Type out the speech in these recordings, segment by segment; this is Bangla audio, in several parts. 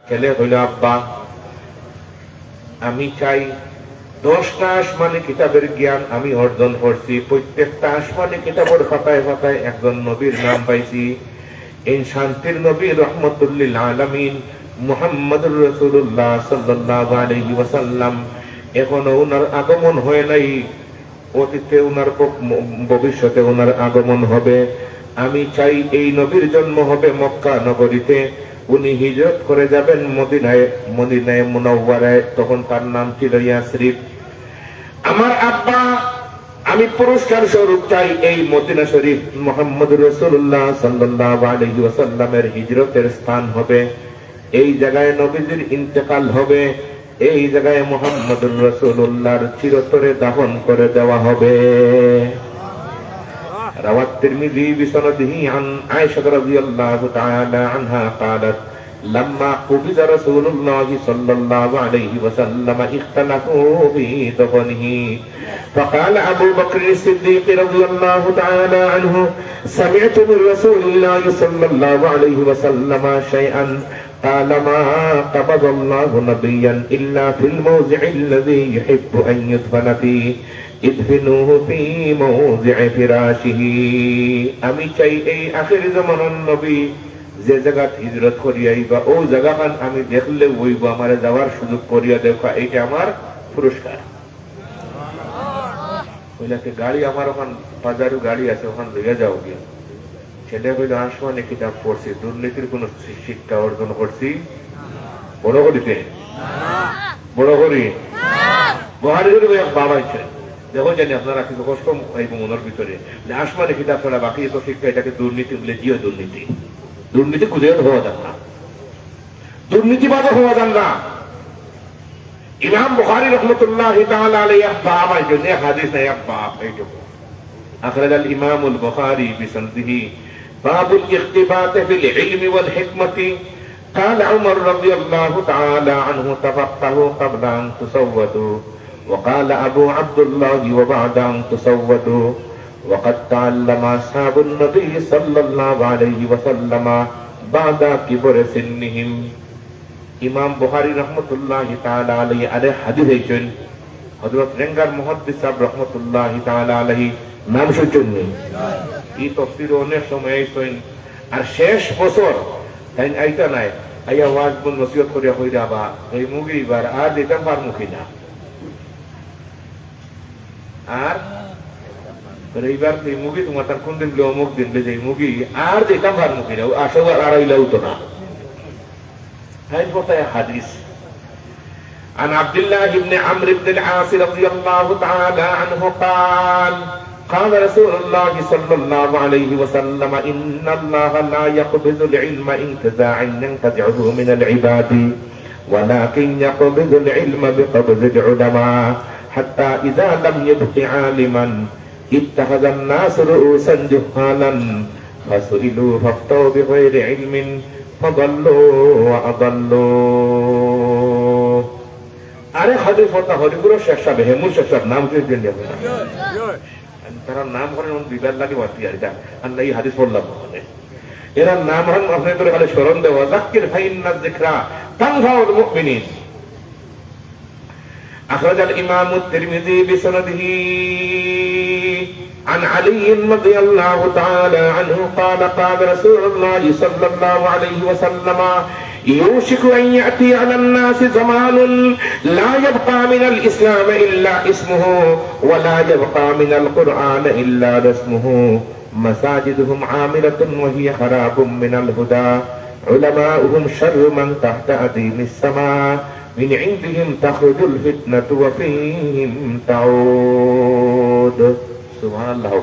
ছেলে হইল, আব্বা আমি চাই 10টা আসমানি কিতাবের জ্ঞান আমি অর্জন করছি, প্রত্যেকটা আসমানি কিতাবের পাতায় পাতায় একজন নবীর নাম পাইছি, এই শান্তির নবী রহমতুল্লিল আলামিন মুহাম্মদুর রাসূলুল্লাহ সাল্লাল্লাহু আলাইহি ওয়াসাল্লাম এখনো উনার আগমন হয় নাই, অতীতে উনার ভবিষ্যতে উনার আগমন হবে। আমি চাই এই নবীর জন্ম হবে মক্কা নগরীতে, উনি হিজরত করে যাবেন মদিনায় মুনাওয়ারায়, তখন তার নাম ছিল ইয়াসরিব। আমার আব্বা আমি পুরস্কার স্বরূপ চাই এই মদিনা শরীফ মুহাম্মদুর রাসূলুল্লাহ সাল্লাল্লাহু আলাইহি ওয়াসাল্লামের হিজরতের স্থান হবে, এই জায়গায় নবীজির ইন্তেকাল হবে, এই জায়গায় মুহাম্মদুর রাসূলুল্লাহর চিরতরে দাফন করে দেওয়া হবে। রাওয়াত তিরমিজি বিসনাদিহি আন আয়েশা রাদিয়াল্লাহু তাআলা আনহা قالت لما قبض رسول الله صلى الله عليه وسلم اختلفوا في دفنه فقال أبو بكر الصديق رضي الله تعالى عنه سمعت من رسول الله صلى الله عليه وسلم شيئا قال ما قبض الله نبيا إلا في الموضع الذي يحب أن يدفن فيه ইদফিনুহু ফি মাওযি'i ফিরাশিহি। আমি চাই এই আখির জামানার নবী যে জায়গা হিজরত করিয়াইবা ও জায়গাখান আমি দেখলে ওইব আমার যাওয়ার সুযোগ করিয়া দেখা, এইটা আমার পুরস্কার। ওইলাকে গাড়ি আমার ওখান বাজারও গাড়ি আছে, ওখান লইয়া যাও গিয়া। ছেলে হইলে আসমানে কিতাব পড়ছি, দুর্নীতির কোন শিক্ষা অর্জন করছি বড় করিতে বড় করি বহারি বাবা ইচ্ছে দেখো জানি আপনারা কিন্তু কষ্ট এই মনের ভিতরে যে আসমানে কিতাব ছাড়া বাকি এত শিক্ষা, এটাকে দুর্নীতি বলে জিও দুর্নীতি। দুর্নীতি খুঁজে হওয়া যান না, দুর্নীতিবাদ হওয়া যান না। ইমাম বুখারী রাহমাতুল্লাহি তাআলা আলাইহি বাবা জন্য হাদিস নাই আব্বা এইটুকু আখরাজাল ইমামুল বুখারী বিসনদিহি বাবুল ইখতিবাত ফিল ইলমি ওয়াল হিকমতি قال عمر رضي الله تعالى عنه تفقهوا قبل أن تسودوا وقال أبو عبد الله وبعد أن تسودوا وقد تعلم أصحاب النبي صلى الله عليه وسلم بعد كبر سنهم। ইমাম বুখারী রাহমাতুল্লাহি তাআলা আলাইহি আরে হাদিস হইছেন হযরত রেঙ্গার মুহাদ্দিস সাহেব রাহমাতুল্লাহি তাআলা আলাইহি নাম শুনছেন এই তাফসীর অনেক সময় আইছেন, আর শেষ বছর তাই আইতা নাই আইয়া ওয়াজ বল নসিহত করিয়া কইরা বা এই মুগি বার আর দিতাম পার মুখি না, আর এইবার এই মুগি তোমার তার কোন দিন অমুক দিন যে মুগি আর দিতাম পার মুখি না, আসো আর আইলাও তো না। هاي بطايا حديث عن عبد الله بن عمرو بن العاص رضي الله تعالى عنه قال قال رسول الله صلى الله عليه وسلم إن الله لا يقبض العلم انتزاعا ينتزعه من العباد ولكن يقبض العلم بقبض العلماء حتى إذا لم يبق عالما اتخذ الناس رؤوسا جهالا فسئلوا فافتوا بغير علم আরে হাদিস কথা হরিপুর শেষ সাহেব হেমুল শেষ সাহেব নাম তারা নাম করেন বিবাদ লাগে বাতি আর এই হাদিস পড়লাম এরা নাম হন আপনার করে খালি স্মরণ দেওয়া যাক্কির ফাইন্না যিকরা তানফাউল মুমিনিন। আখরাজাল ইমাম তিরমিজি বিসনাদিহি عن علي رضي الله تعالى عنه قال قال رسول الله صلى الله عليه وسلم يوشك أن يأتي على الناس زمان لا يبقى من الإسلام إلا اسمه ولا يبقى من القرآن إلا رسمه مساجدهم عامرة وهي خراب من الهدى علماؤهم شر من تحت أديم السماء من عندهم تخرج الفتنة وفيهم تعود সুবহানাল্লাহ।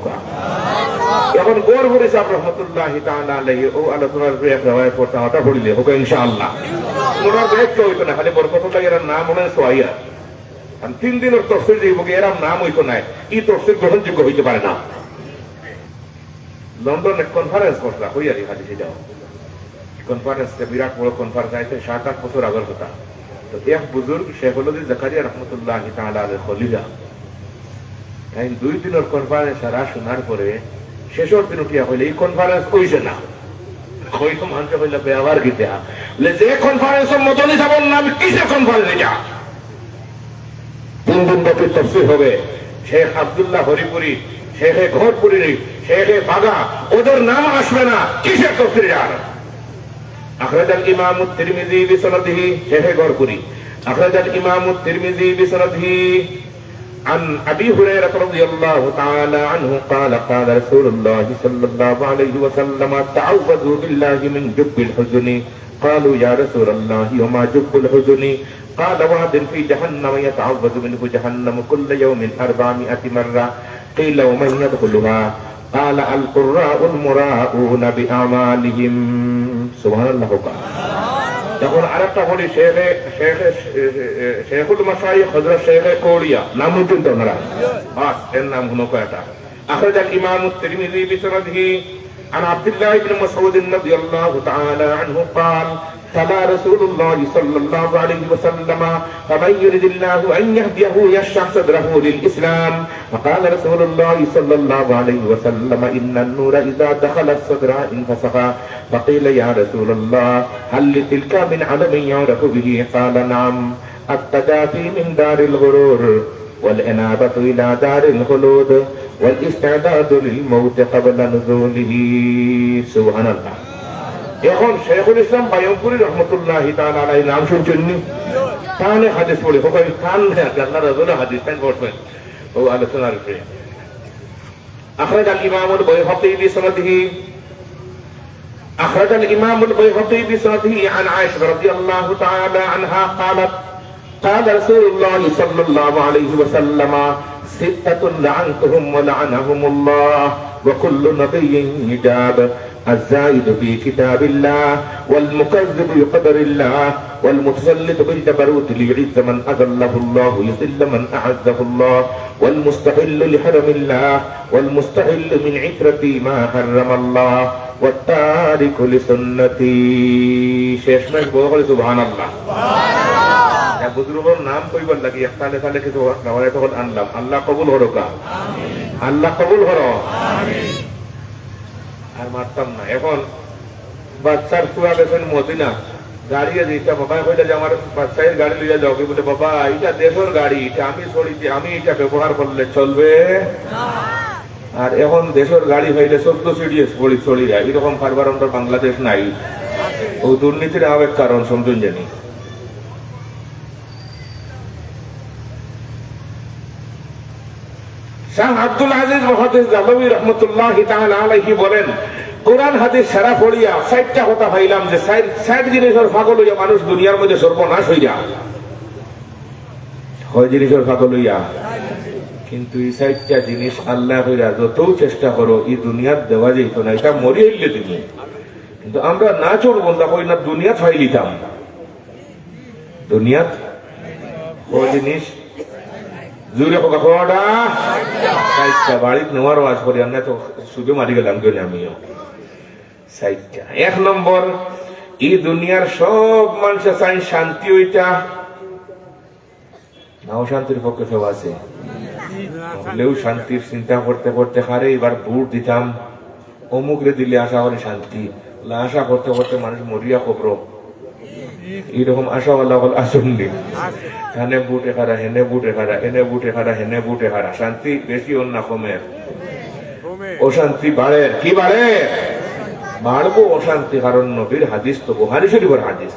এখন গৌরবরী সাহেব রহমতুল্লাহি তাআলা আলাইহি ও আলোচনার এক রাওয়ায়াত পড়তে হতা পড়িলে হোক ইনশাআল্লাহ ওনার ব্রেক হইতো না, খালি বরকত লাগে এর নাম মনে সোয়াইয়া আর 3 দিনের তাফসীর দিব এর নাম হইতো না, এই তাফসীর গ্রহণযোগ্য হইতে পারে না। লন্ডনে কনফারেন্স করলা হইয়ারি হাদিসে যাও, কনফারেন্সে বিরাট বড় কনফারেন্স আছে 7-8 বছর আগের কথা। তো এক বুজুর্গ শেখ হলদি জাকারিয়া রহমতুল্লাহি তাআলা আলাইহি খলিফা 2 দিনের কনফারেন্স সারা শোনার পরে শেষের দিন উঠিয়া হইলে এই কনফারেন্স কইছে না, হয়তো মানুষ হইলে ব্যবহার গীতা যে কনফারেন্সের মতনই যাব না, আমি কিসের কনফারেন্স এটা? 3 দিন ব্যাপী তাফসীর হবে। শেখ আব্দুল্লাহ হরিপুরি, শেখে ঘরপুরি, শেখে বাগা, ওদের নাম আসবে না, কিসের তাফসীর আর? أخرج الإمام الترمذي بسنده شيخ غرقري أخرج الإمام الترمذي بسنده عن أبي هريرة رضي الله تعالى عنه قال قال رسول الله صلى الله عليه وسلم تعوذوا بالله من جب الحزن قالوا يا رسول الله وما جب الحزن قال واد في جهنم يتعوذ منه جهنم كل يوم 400 مرة قيل ومن يدخلها قال القراء المراءون بأعمالهم سبحان الله যখন আরেকটা বলি শেখুল মাসাইখ হযরত শেখে কোরিয়া নাম শুনতে ওনারা বাস এর নাম হলো কয়টা أخرج الإمام الترمذي بسنده عن عبد الله بن مسعود رضي الله تعالى عنه قال تلا رسول الله صلى الله عليه وسلم فمن يرد الله أن يهديه يشرح صدره للإسلام فقال رسول الله صلى الله عليه وسلم إن النور إذا دخل الصدر انفسخ فقيل يا رسول الله هل لتلك من علم يعرف به قال نعم التجافي من دار الغرور والإنابة إلى دار الخلود والاستعداد للموت قبل نزوله سبحان الله এখন শেখুল ইসলাম বায়নপুরি রহমতুল্লাহ তাআলা আলাইহি নাম শুনছেন নি? কানে হাদিস পড়ে হোক কান আল্লাহ রাসূলের হাদিস তাই পড়বেন ও আলোচনার উপরে أخرج الإمام البيهقي بسنده أخرج الإمام البيهقي بسنده عن عائشة رضي الله تعالى عنها قالت قال رسول الله صلى الله عليه وسلم 6 لعنتهم ولعنهم الله وكل نبي يجاب الزائد في كتاب الله والمكذب بقدر الله والمتسلط بالجبروت ليعز من أذله الله يذل من أعزه الله والمستحل لحرم الله والمستحل من عترتي ما حرم الله والتارك لسنتي শেষ মেশ বলে সুবহানাল্লাহ বুজুর্গর নাম কইবার লাগি একসাথে সালে কিছু নামাজ তখন আনলাম আল্লাহ কবুল হরো কা আল্লাহ কবুল হরো আমিন আর মারতাম না এখন বাচ্চার পুরা গেছেন মদিনা গাড়ি দিতে বাবা কইলে যে আমার বাচ্চার গাড়ি লইয়া যাও কি বলে বাবা এটা দেশের গাড়ি এটা আমি চড়িতে আমি এটা ব্যবহার করলে চলবে না আর এখন দেশের গাড়ি হইলে 14 সিডিএস পড়ি চড়ি যায় এরকম কারবার আমরা বাংলাদেশ নাই ও দুর্নীতির আবেগ কারণ সমঝুন জানি শাহ আব্দুল আজিজ মুহাদ্দিস জালাবি রাহমাতুল্লাহি তাআলা আলাইহি বলেন কোরআন হাদিস সারা পড়িয়া 60টা কথা পাইলাম যে 60 জিনিসের পাগল হইয়া মানুষ দুনিয়ার মধ্যে সর্বনাশ হইয়া হয় জিনিসের পাগল হইয়া কিন্তু এই 60টা জিনিস আল্লাহ কইরা যত চেষ্টা করো এই দুনিয়ার দেওয়া যেত না এটা মরি হইলে তুমি কিন্তু আমরা না চড়বো না কই না দুনিয়া ফাই লিতাম দুনিয়া ওই জিনিস জুড়ে কোকাটা 60টা বাড়িত নেওয়ার আওয়াজ করি আমরা তো শুধু মারি গেলাম কেন আমিও 60টা 1 নম্বর এই দুনিয়ার সব মানুষের চাই শান্তি ওইটা নাও শান্তির পক্ষে সব আছে হলেও শান্তির চিন্তা করতে করতে হারে এবার ভোট দিতাম অমুক রে দিলে আশা করে শান্তি আশা করতে করতে মানুষ মরিয়া খবর এইরকম আশাওয়ালা হল আসুনলি হেনে বুটে খারা হেনে বুটে খারা এনে বুটে খারা হেনে বুটে খারা শান্তি বেশি অন্য কমের অশান্তি বাড়ে কি বাড়ে বাড়বো অশান্তি কারণ নবীর হাদিস তো বুখারী শরীফের হাদিস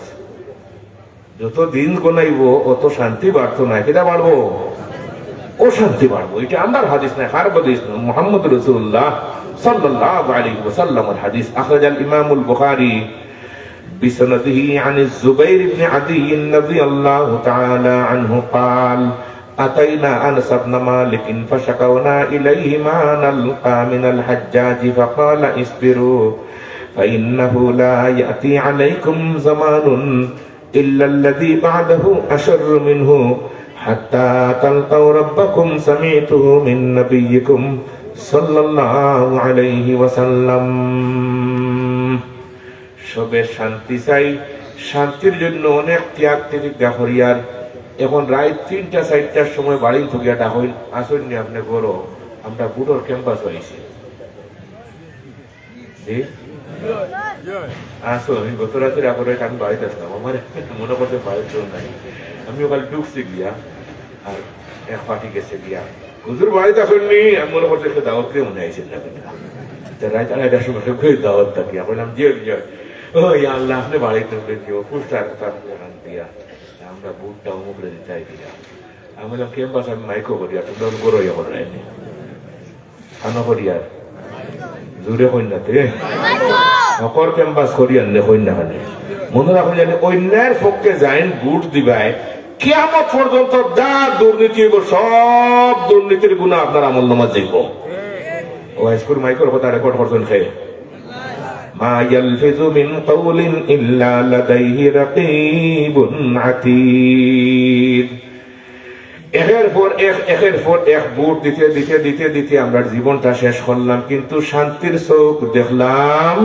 যত দিন গোনাইব অত শান্তি বাড়তো না কেটা বাড়বো অশান্তি বাড়বো এটা আমার হাদিস না কার হাদিস না মুহাম্মদ রাসূলুল্লাহ সাল্লাল্লাহু আলাইহি ওয়াসাল্লামের হাদিস আখরাজ আল ইমাম আল বুখারী بسنده عن الزبير بن عدي رضي الله تعالى عنه قال أتينا أنس بن مالك فشكونا إليه ما نلقى من الحجاج فقال اصبروا فإنه لا يأتي عليكم زمان إلا الذي بعده أشر منه حتى تلقوا ربكم سمعته من نبيكم صلى الله عليه وسلم সবে শান্তি চাই শান্তির জন্য অনেক ত্যাগ তিতিক্ষা করিয়ার এখন রাত 3টা 4টার সময় বাড়ি ঢুকিয়া ডাকইন আসুননি আপনি গরো আমরা বুটোর ক্যাম্পাস হয়েছি আসো আমি গত রাতের আপরে আমি বাড়িতে আসলাম, আমার মনে করতে বাড়িতে নাই, আমি ওখানে ঢুকছি গিয়া আর এক পার্টি গেছে গিয়া হুজুর বাড়িতে আসেননি, আমি মনে করতে একটা দাওয়াত দিয়ে মনে আইছেন না রাত আড়াইটার সময় দাওয়াত থাকি বললাম যে ওই আল্লাহ আপনি বাড়িতে দিও পুষ্টার দিয়া আমরা বুটটা অমুকরে দিতে দিয়া আমি বললাম ক্যাম্পাস আমি মাইকো করি আর তোমরা গরো ইয়ে করে নেয়নি খানো করি আর জোরে কন্যাতে নকর ক্যাম্পাস করি আনলে কন্যা খানে মনে রাখুন জানি অন্যায়ের পক্ষে যাইন বুট দিবাই কিয়ামত পর্যন্ত যা দুর্নীতি হইব সব দুর্নীতির গুণা আপনার আমল নামা যাইব। ও হাইস্কুল মাইকোর কথা রেকর্ড করছেন খেয়ে মা ইয়ালফিযু মিন কাওলিন ইল্লা লাদাইহি রাকীবুন আতীদ। একের পর এক বুট দিতে দিতে দিতে দিতে আমরা জীবনটা শেষ করলাম, কিন্তু শান্তির চোখ দেখলাম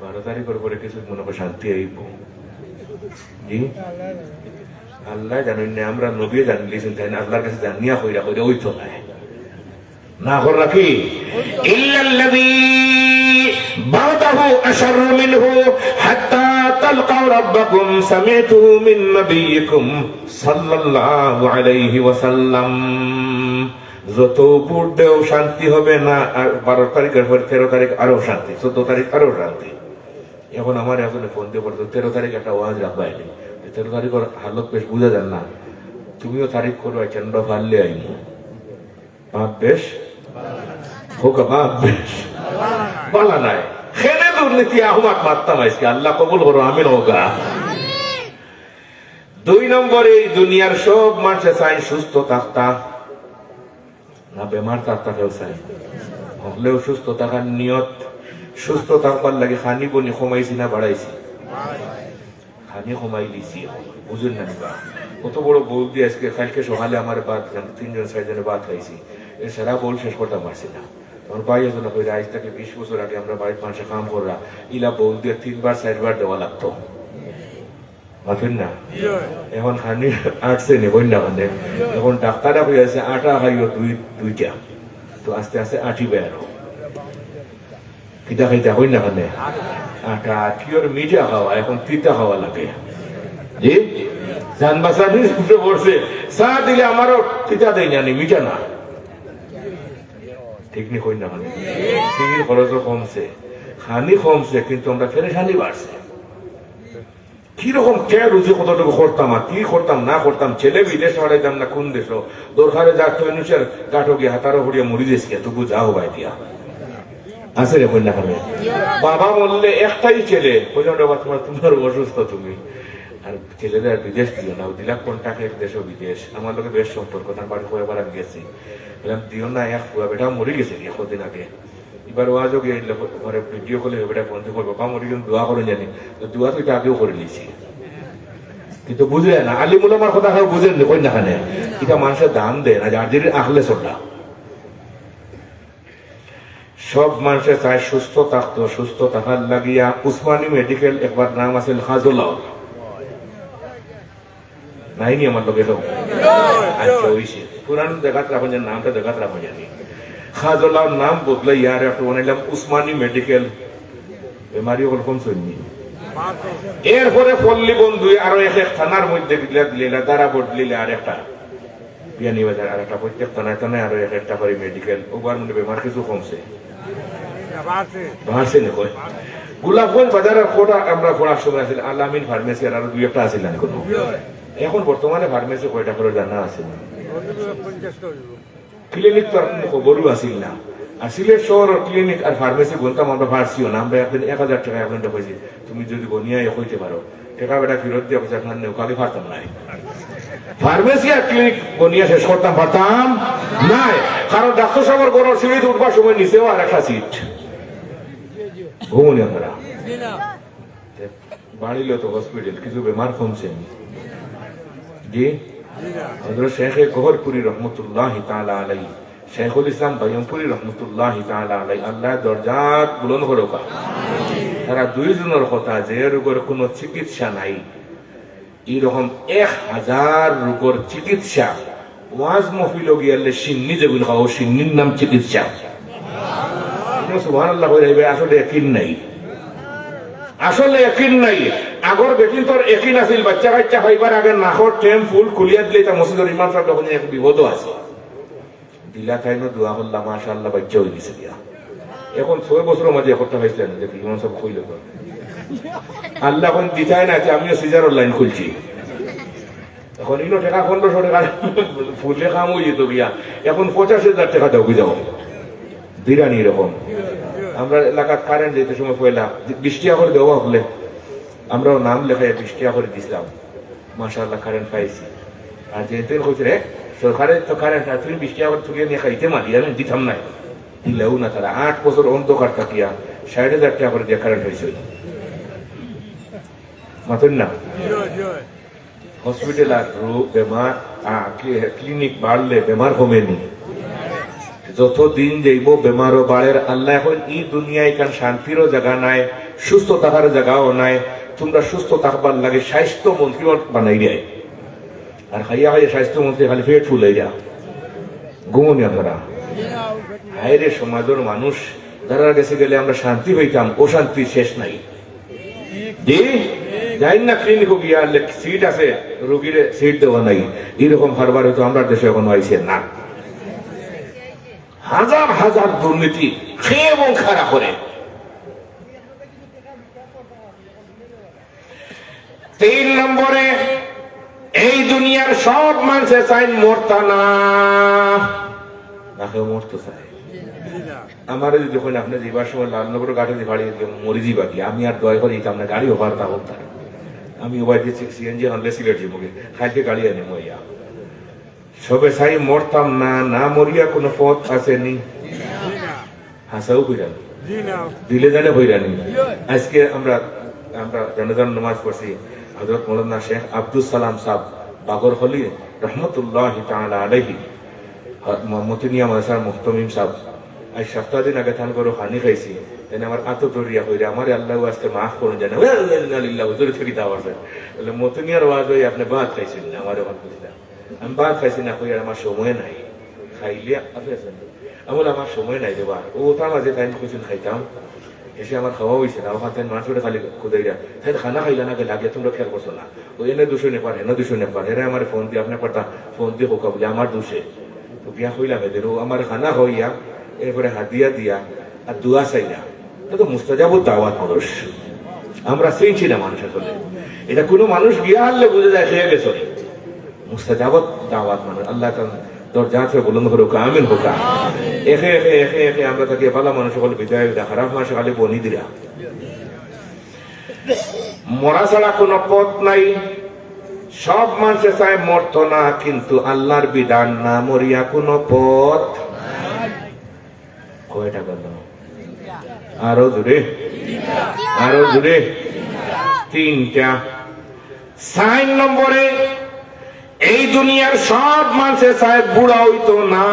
12 তারিখের পরে কিছু মনে করে শান্তি আইব। জি আল্লাহ জানেন না, আমরা নবী জানলিছেন তাই না, আল্লাহর কাছে জানিয়া কইরা কইরা ওই তো নাই না কর রাখি ইল্লাল্লাযী বাদাহু আশার মিনহু হাত্তা তালকাউ রাব্বাকুম সামি'তু মিন নাবিয়িকুম সাল্লাল্লাহু আলাইহি ওয়াসাল্লাম। যত বুট দেও শান্তি হবে না, আর 12 তারিখের পর 13 তারিখ আরো শান্তি, 14 তারিখ আরো শান্তি। এখন আমার একজনে ফোন দিয়ে বলতো 13 তারিখ একটা ওয়াজ রাখবাই, 13 তারিখের হালত বেশ বুঝা যান না, তুমিও তারিখ করো চন্দ্র ফাললে আইন বাপ বেশ হোক বাপ বেশ বলা নাই খেলে দুর্নীতি আহমাদ মারতাম আজকে, আল্লাহ কবুল করো আমিন হোগা। 2 নম্বরে দুনিয়ার সব মানুষে চাই সুস্থ থাকতা না বেমার থাকতা, কেউ চাই হলেও সুস্থ থাকার নিয়ত, সুস্থ থাকবার লাগে খানি বনি কমাইছি না বাড়াইছি, খানি কমাই দিছি বুঝুন না নিবা। কত বড় বৌদি আজকে কালকে সকালে আমার বাদ 3জন 6জনে বাদ খাইছি, এ সারা বল শেষ করতে পারছি না। আমার ভাই এজন্য কইরা আজ থেকে 20 বছর আগে আমরা বাড়ির মানুষে কাম করা ইলা বৌদি 3বার 4বার দেওয়া লাগতো মাথুন না। এখন খানি আটছে নেবই না মানে, এখন ডাক্তাররা কই আছে আটা খাইও 2টা, তো আস্তে আস্তে আটিবে আরো কিটা খাইতে হই না খানে আটা কিওর মিঠা খাওয়া, এখন তিতা খাওয়া লাগে। জি জান বাসানি উপরে পড়ছে, চা দিলে আমারও তিতা দেয় জানি মিঠা না, ঠিক নি কই না খানে চিনির খরচও কমছে, খানি কমছে, কিন্তু আমরা পেরেশানি বাড়ছে। কিরকম কে রুজি কতটুকু করতাম আর কি করতাম না করতাম, ছেলে বিদেশ হারাইতাম না কোন দেশ দরকারে যাক নিচের কাঠো গিয়ে হাতারো হরিয়া মরি দিয়েছি, তবু যাও ভাই দিয়া আছে রে কন্যা খানে। বাবা বললে একটাই ছেলে, তোমার অসুস্থ তুমি আর ছেলেদের আর বিদেশ দিও না, দিলাম কোনটাকে দেশ বিদেশ, আমার লোকে বেশ সম্পর্ক, তার বাড়ি কয়েকবার আমি গেছি, বললাম দিও না, এক ফুয়া বেটা মরে গেছে কদিন আগে, এবার ওয়াজও গিয়ে ঘরে ভিডিও কলে বেটা ফোন দিয়ে করবো বাবা মরে কিন্তু দোয়া করে জানি, তো দোয়া তো এটা আগেও করে নিয়েছি, কিন্তু বুঝলে না আলিমুল আমার কথা বুঝেন কন্যা খানে, এটা মানুষের দাম দেয় না, যার আখলে চলটা। সব মানুষের চায় সুস্থ থাকতো, সুস্থ থাকার লাগিয়া উসমানী মেডিকেল একবার নাম আছে খাজুল্লাহ নাইনি আমার লোক এসব আচ্ছা ওইসে পুরান দেখাত রাখুন, নামটা দেখাত রাখুন জানি, খাজুল্লাহ নাম বদলে ইয়ার একটা বানাইলাম উসমানী মেডিকেল, বেমারি ওরকম চলনি। এরপরে পল্লী বন্ধু আরো এক থানার মধ্যে দিলে তারা বদলিলে আর একটা বিয়ানি বাজার আর একটা, প্রত্যেক থানায় থানায় আরো একটা করে মেডিকেল, ওবার মধ্যে বেমার কিছু কমছে বাড়ছে না কয়। গোলাপগঞ্জ বাজারের কোটা আমরা পড়ার সময় আছিল আলামিন ফার্মেসি আর আরো 2-1টা আছিল না কোনো, এখন বর্তমানে ফার্মেসি কয়টা করে জানা আছে না, ক্লিনিক তো আর খবরও আসিল না, আর সিলেট শহর ক্লিনিক আর ফার্মেসি বলতাম আমরা পারছিও না, আমরা একদিন 1000 টাকা আপনাদের কইছি তুমি যদি বনিয়া হইতে পারো টাকা বেটা ফেরত দিয়ে পয়সা খান নেও, কাকে পারতাম নাই ফার্মেসি আর ক্লিনিক বনিয়া শেষ করতাম পারতাম নাই, কারণ ডাক্তার সাহেবের ঘর সিঁড়ি উঠবার সময় নিচেও আর একটা সিট ঘুমনি আমরা বাড়িল তো হসপিটাল, কিছু বেমার কমছে জি হযরত শেখ গহরপুরি রহমতুল্লাহি তাআলা আলাইহি, শেখুল ইসলাম বাইয়মপুরি রহমতুল্লাহি তাআলা আলাইহি, আল্লাহ দরজাত বুলন্দ করুক। তারা 2 জনের কথা যে রোগের কোনো চিকিৎসা নাই, এরকম 1000 রোগের চিকিৎসা ওয়াজ মহফিল গিয়ালে সিন্নি যেগুলো খাও, সিন্নির নাম চিকিৎসা এখন সুবহানাল্লাহ হয়ে যাবে, আসলে একিন নাই, আসলে একিন নাই। আগর বেটিন তোর একিন আছিল, বাচ্চা কাচ্চা হইবার আগে নাকর টেম ফুল খুলিয়া দিলে তা মসজিদের ইমাম সাহেব তখন এক বিপদও আছে দিলা তাই না দোয়া করলাম মাশাআল্লাহ বাচ্চা হয়ে গেছে দিয়া। এখন 6 বছরের মাঝে করতে হয়েছিল যে ইমাম সাহেব খুইল তো আল্লাহ এখন দিতাই না, আমিও সিজারের লাইন খুলছি। এখন ইনো টাকা 1500 টাকা ফুলে কাম হয়ে যেত গিয়া, এখন 85,000 টাকা দাও বুঝাও দিরানি এরকম। আমরা এলাকার কারেন্ট যেতে সময় পয়লা 20 টাকা করে দেওয়া হলে আমরাও নাম লেখাই 20 টাকা করে দিছিলাম, মাশাআল্লাহ কারেন্ট পাইছি। আর যেতে হয়েছে রে সরকারের তো কারেন্ট, আর তুমি 20 টাকা করে তুলিয়ে নিয়ে খাইতে মারি, আমি দিতাম নাই, দিলেও না। তারা 8 বছর অন্ধকার থাকিয়া 60,000 টাকা করে দিয়ে কারেন্ট হয়েছিল মাতেন না। হসপিটাল আর রোগ বেমার ক্লিনিক বাড়লে বেমার কমেনি, যত দিন যাইব বেমারও বাড়ে। আল্লাহ এখন এই দুনিয়ায় কারণ শান্তিরও জায়গা নাই, সুস্থ থাকার জায়গাও নাই। তোমরা সুস্থ থাকবার লাগে স্বাস্থ্য মন্ত্রী বানাই দেয়, আর খাইয়া খাইয়া স্বাস্থ্য মন্ত্রী খালি পেট ফুলাই দেয়া ঘুমনিয়া ধরা। হায়রে সমাজের মানুষ যারা গেছে গেলে আমরা শান্তি হইতাম, ও শান্তি শেষ নাই। যাই না ক্লিনিক গিয়া সিট আছে, রোগীর সিট দেওয়া নাই, এরকম হারবার হয়তো আমরা দেশে এখন হয়েছে না। হাজার হাজার দুর্নীতি খেয়ে এবং খাড়া করে। 3 নম্বরে এই দুনিয়ার সব মানুষের চাই মরতা না, মরতে চায়। আমার যখন আপনি যাবার সময় লালনগর গাড়ি গাড়ি মরি যাবা কি, আমি আর দয়া করে দিতাম না, গাড়ি ওভার তা হোক, আমি ওভার দিচ্ছি সিএনজি আনলে সিলেট যাবো, খাইতে গাড়ি আনি মইয়া সবে চাই মরতাম না। না মরিয়া কোনো পথ আসেনি, হাসাও হইরান দিলে জানে হইরানি। আজকে আমরা জানাজার নামাজ পড়ছি, হযরত মাওলানা শেখ আব্দুল সালাম সাহেব বাগরখলি রহমতুল্লাহি তাআলা আলাইহি মতিনিয়া মাদ্রাসার মুহতামিম সাহেব, আজ সপ্তাহ দিন আগে থান করে খানি খাইছি, তেনে আমার আত দরিয়া হইরে আমার আল্লাহ আজকে মাফ করুন জানে হুজুর ছড়ি দাও আছে বলে মতিনিয়ার ওয়াজ হই আপনি ভাত খাইছেন না, আমার ওখান বুঝলাম আমি ভাত খাইছি না, কই আমার সময় নাই, খাইলে আপনি আছেন আমি আমার সময় নাই দেবা। ও তার মাঝে টাইম খুঁজছেন খাইতাম, এসে আমার খাওয়া হয়েছে না, ওখান থেকে মানুষ খালি খুদাইরা তাই খানা খাইলা না গেলে আগে তোমরা খেয়াল করছো না, ওই এনে দুশো নেপার হেন দুশো নেপার এরা আমার ফোন দিয়ে আপনার পারতা ফোন দিয়ে হোকা বলে আমার দুষে তো বিয়া হইলাম এদের, ও আমার খানা হইয়া এরপরে হাদিয়া দিয়া আর দুয়া চাইলা, তো মুস্তাজাবুর দাওয়াত মানুষ আমরা চিনছি না মানুষ আসলে। এটা কোনো মানুষ গিয়া হারলে বুঝে যায় খেয়ে গেছে মুস্তাজাবত দাওয়াত মানুষ। আল্লাহ তোর যা আছে বলুন হোক আমিন হোক। একে একে একে একে আমরা তাকে ভালো মানুষ সকল বিদায় দেয়, খারাপ মানুষ খালি বনি দিরা। মরা ছাড়া কোনো পথ নাই, সব মানুষে চায় মরত না, কিন্তু আল্লাহর বিধান না মরিয়া কোনো পথ। কয়টা কথা আরো জোরে, আরো জোরে, 3টা। 4 নম্বরে এই দুনিয়ার সব মানুষের চায় বুড়া হইতো না,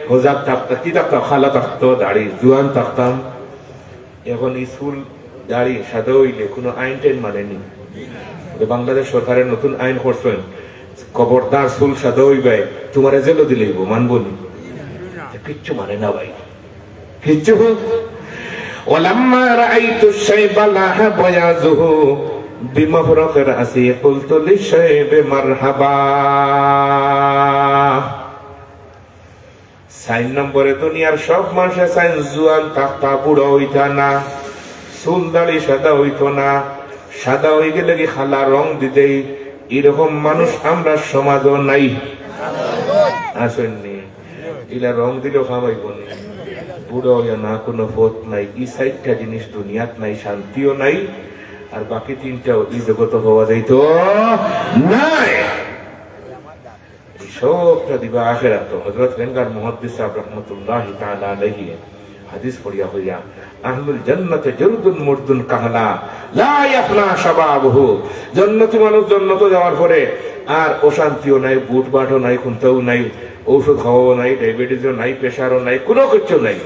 হোজাব থাকতাম, কি থাকতাম খালা থাকতো, দাড়ি জুয়ান থাকতাম। এখন স্কুল দাড়ি সাদা হইলে কোনো আইন টাইন মানেনি। বাংলাদেশ সরকারের নতুন আইন করছেন, খবরদার চুল সাদা হইবে তোমার জেলও দিলেইব, মানব নি? কিচ্ছু মানে না ভাই, কিচ্ছু। ওয়ালাম্মা রাআইতু শাইবা লাহা বায়াযুহু বিমাফরাকি রাসি কুলতু লিশাইবি মারহাবা। 4 নম্বরে দুনিয়ার সব মানুষের চাই জুয়ান থাকতা, বুড়ো হইতা না, চুল দাড়ি সাদা হইতো না। সাদা হয়ে গেলে কি খালা রং দিতেই, এরকম মানুষ আমরা সমাজও নাই, আসেননি। এলা রং দিলেও খামাইব নি, বুড়ো হইয়া না কোনো পথ নাই। এই 4টা জিনিস দুনিয়াত নাই, শান্তিও নাই, আর বাকি 3টাও এই জগত হওয়া যাইত নাই। সবটা দিবা আখিরাত। হযরত গঙ্গার মুহাদ্দিস সাহেব রাহমাতুল্লাহি তাআলা আলাইহি হাদিস পড়িয়া হইয়া আহলুল জান্নাতে জুরদুন মুরদুন কাহলা লা ইয়াফনা শাবাবহু। জান্নাতি মানুষ জান্নাতে যাওয়ার পরে আর অশান্তিও নাই, বুট বাটও নাই, খুনতাও নাই, ঔষধ খাওয়াও নাই, ডায়াবেটিসও নাই, প্রেসারও নাই, কোনো কিছু নাই।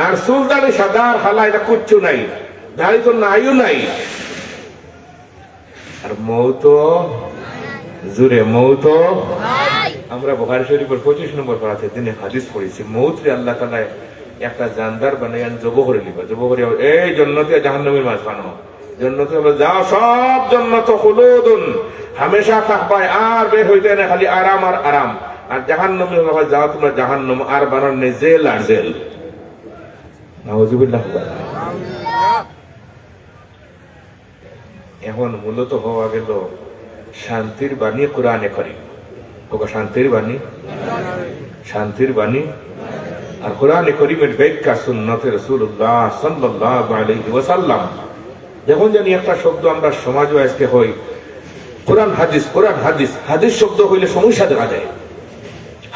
আর চুল দাড়ি সাদা আর খালা এটা কিচ্ছু নাই, দাড়ি তো নাইও নাই। আর মৌত জুড়ে মৌত আমরা বুখারী শরীফের 25 নম্বর পারাতে দিনে হাদিস পড়েছি, মৌতরে আল্লাহ তাআলা একটা জানদার বানাইয়ান জব করে নিবা, জব করে এই জান্নাতে জাহান্নামের মাঝখানে, জান্নাতে বলে যাও সব জান্নাত খুলুদুন, হামেশা থাকবাই আর বের হইতে না, খালি আরাম আর আরাম। আর জাহান্নামে বলে যাও তোমরা জাহান্নাম, আর বানান নেই জেল আর জেল। নাউজুবিল্লাহ। এখন মূলত হওয়া গেল শান্তির বাণী কোরআনে কারীম, ওকে শান্তির বাণী, শান্তির বাণী আর কোরআনে কারীমের ব্যাখ্যা সুন্নতে রাসূলুল্লাহ সাল্লাল্লাহু আলাইহি ওয়াসাল্লাম। যখন জানি একটা শব্দ আমরা সমাজে আজকে হই কোরআন হাদিস, কোরআন হাদিস, হাদিস শব্দ হইলে সমস্যা দেখা যায়,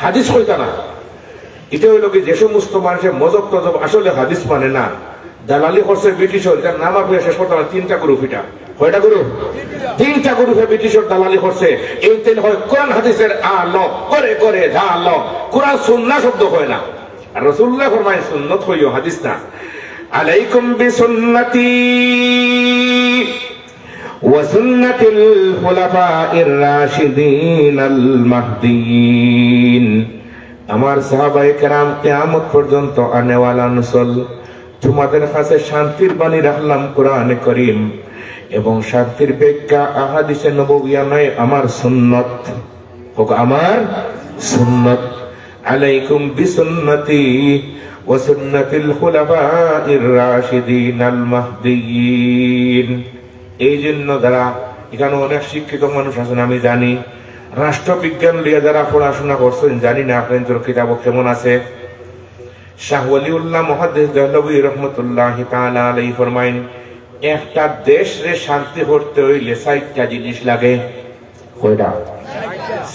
হাদিস হইতা না। এটা হইল কি যে সমস্ত মানুষের মজব টজব আসলে হাদিস মানে না, দালালি করছে ব্রিটিশর, যার নাম আপনি শেষ করতে পারেন 3টা গ্রুপ। এটা কয়টা গ্রুপ? 3টা গ্রুপে ব্রিটিশর দালালি করছে। এই তেল হয় কোরআন হাদিসের আলো করে করে যা আলো, কোরআন সুন্নাহ শব্দ হয় না। আর রাসূলুল্লাহ ফরমায় সুন্নাত হইও হাদিস না। আলাইকুম বিসুন্নতি ওয়া সুন্নাতিল খুলাফাইর রাশিদিনাল মাহদিয়িন। আমার সাহাবায়ে কেরাম কিয়ামত পর্যন্ত আনেওয়ালা নসল, তোমাদের কাছে শান্তির বাণী রাখলাম কোরআনে কারীম এবং শান্তির ব্যাখ্যা আহাদিসে নববিয়া নয়, আমার সুন্নত, আমার সুন্নত। আলাইকুম বিসুন্নতি ওয়া সুন্নাতিল খুলাফাইর রাশিদিনাল মাহদিয়িন। এই জন্য যারা এখানে অনেক শিক্ষিত মানুষ আছেন, আমি জানি রাষ্ট্রবিজ্ঞান লিয়ে যারা পড়াশোনা করছেন, জানি না আপনাদের কিতাব কেমন আছে। শাহ ওয়ালিউল্লাহ মুহাদ্দিস দেহলভী রাহমাতুল্লাহি তাআলা আলাইহি ফরমায়েন, একটা দেশে শান্তি করতে হইলে 4টা জিনিস লাগে। কয়টা?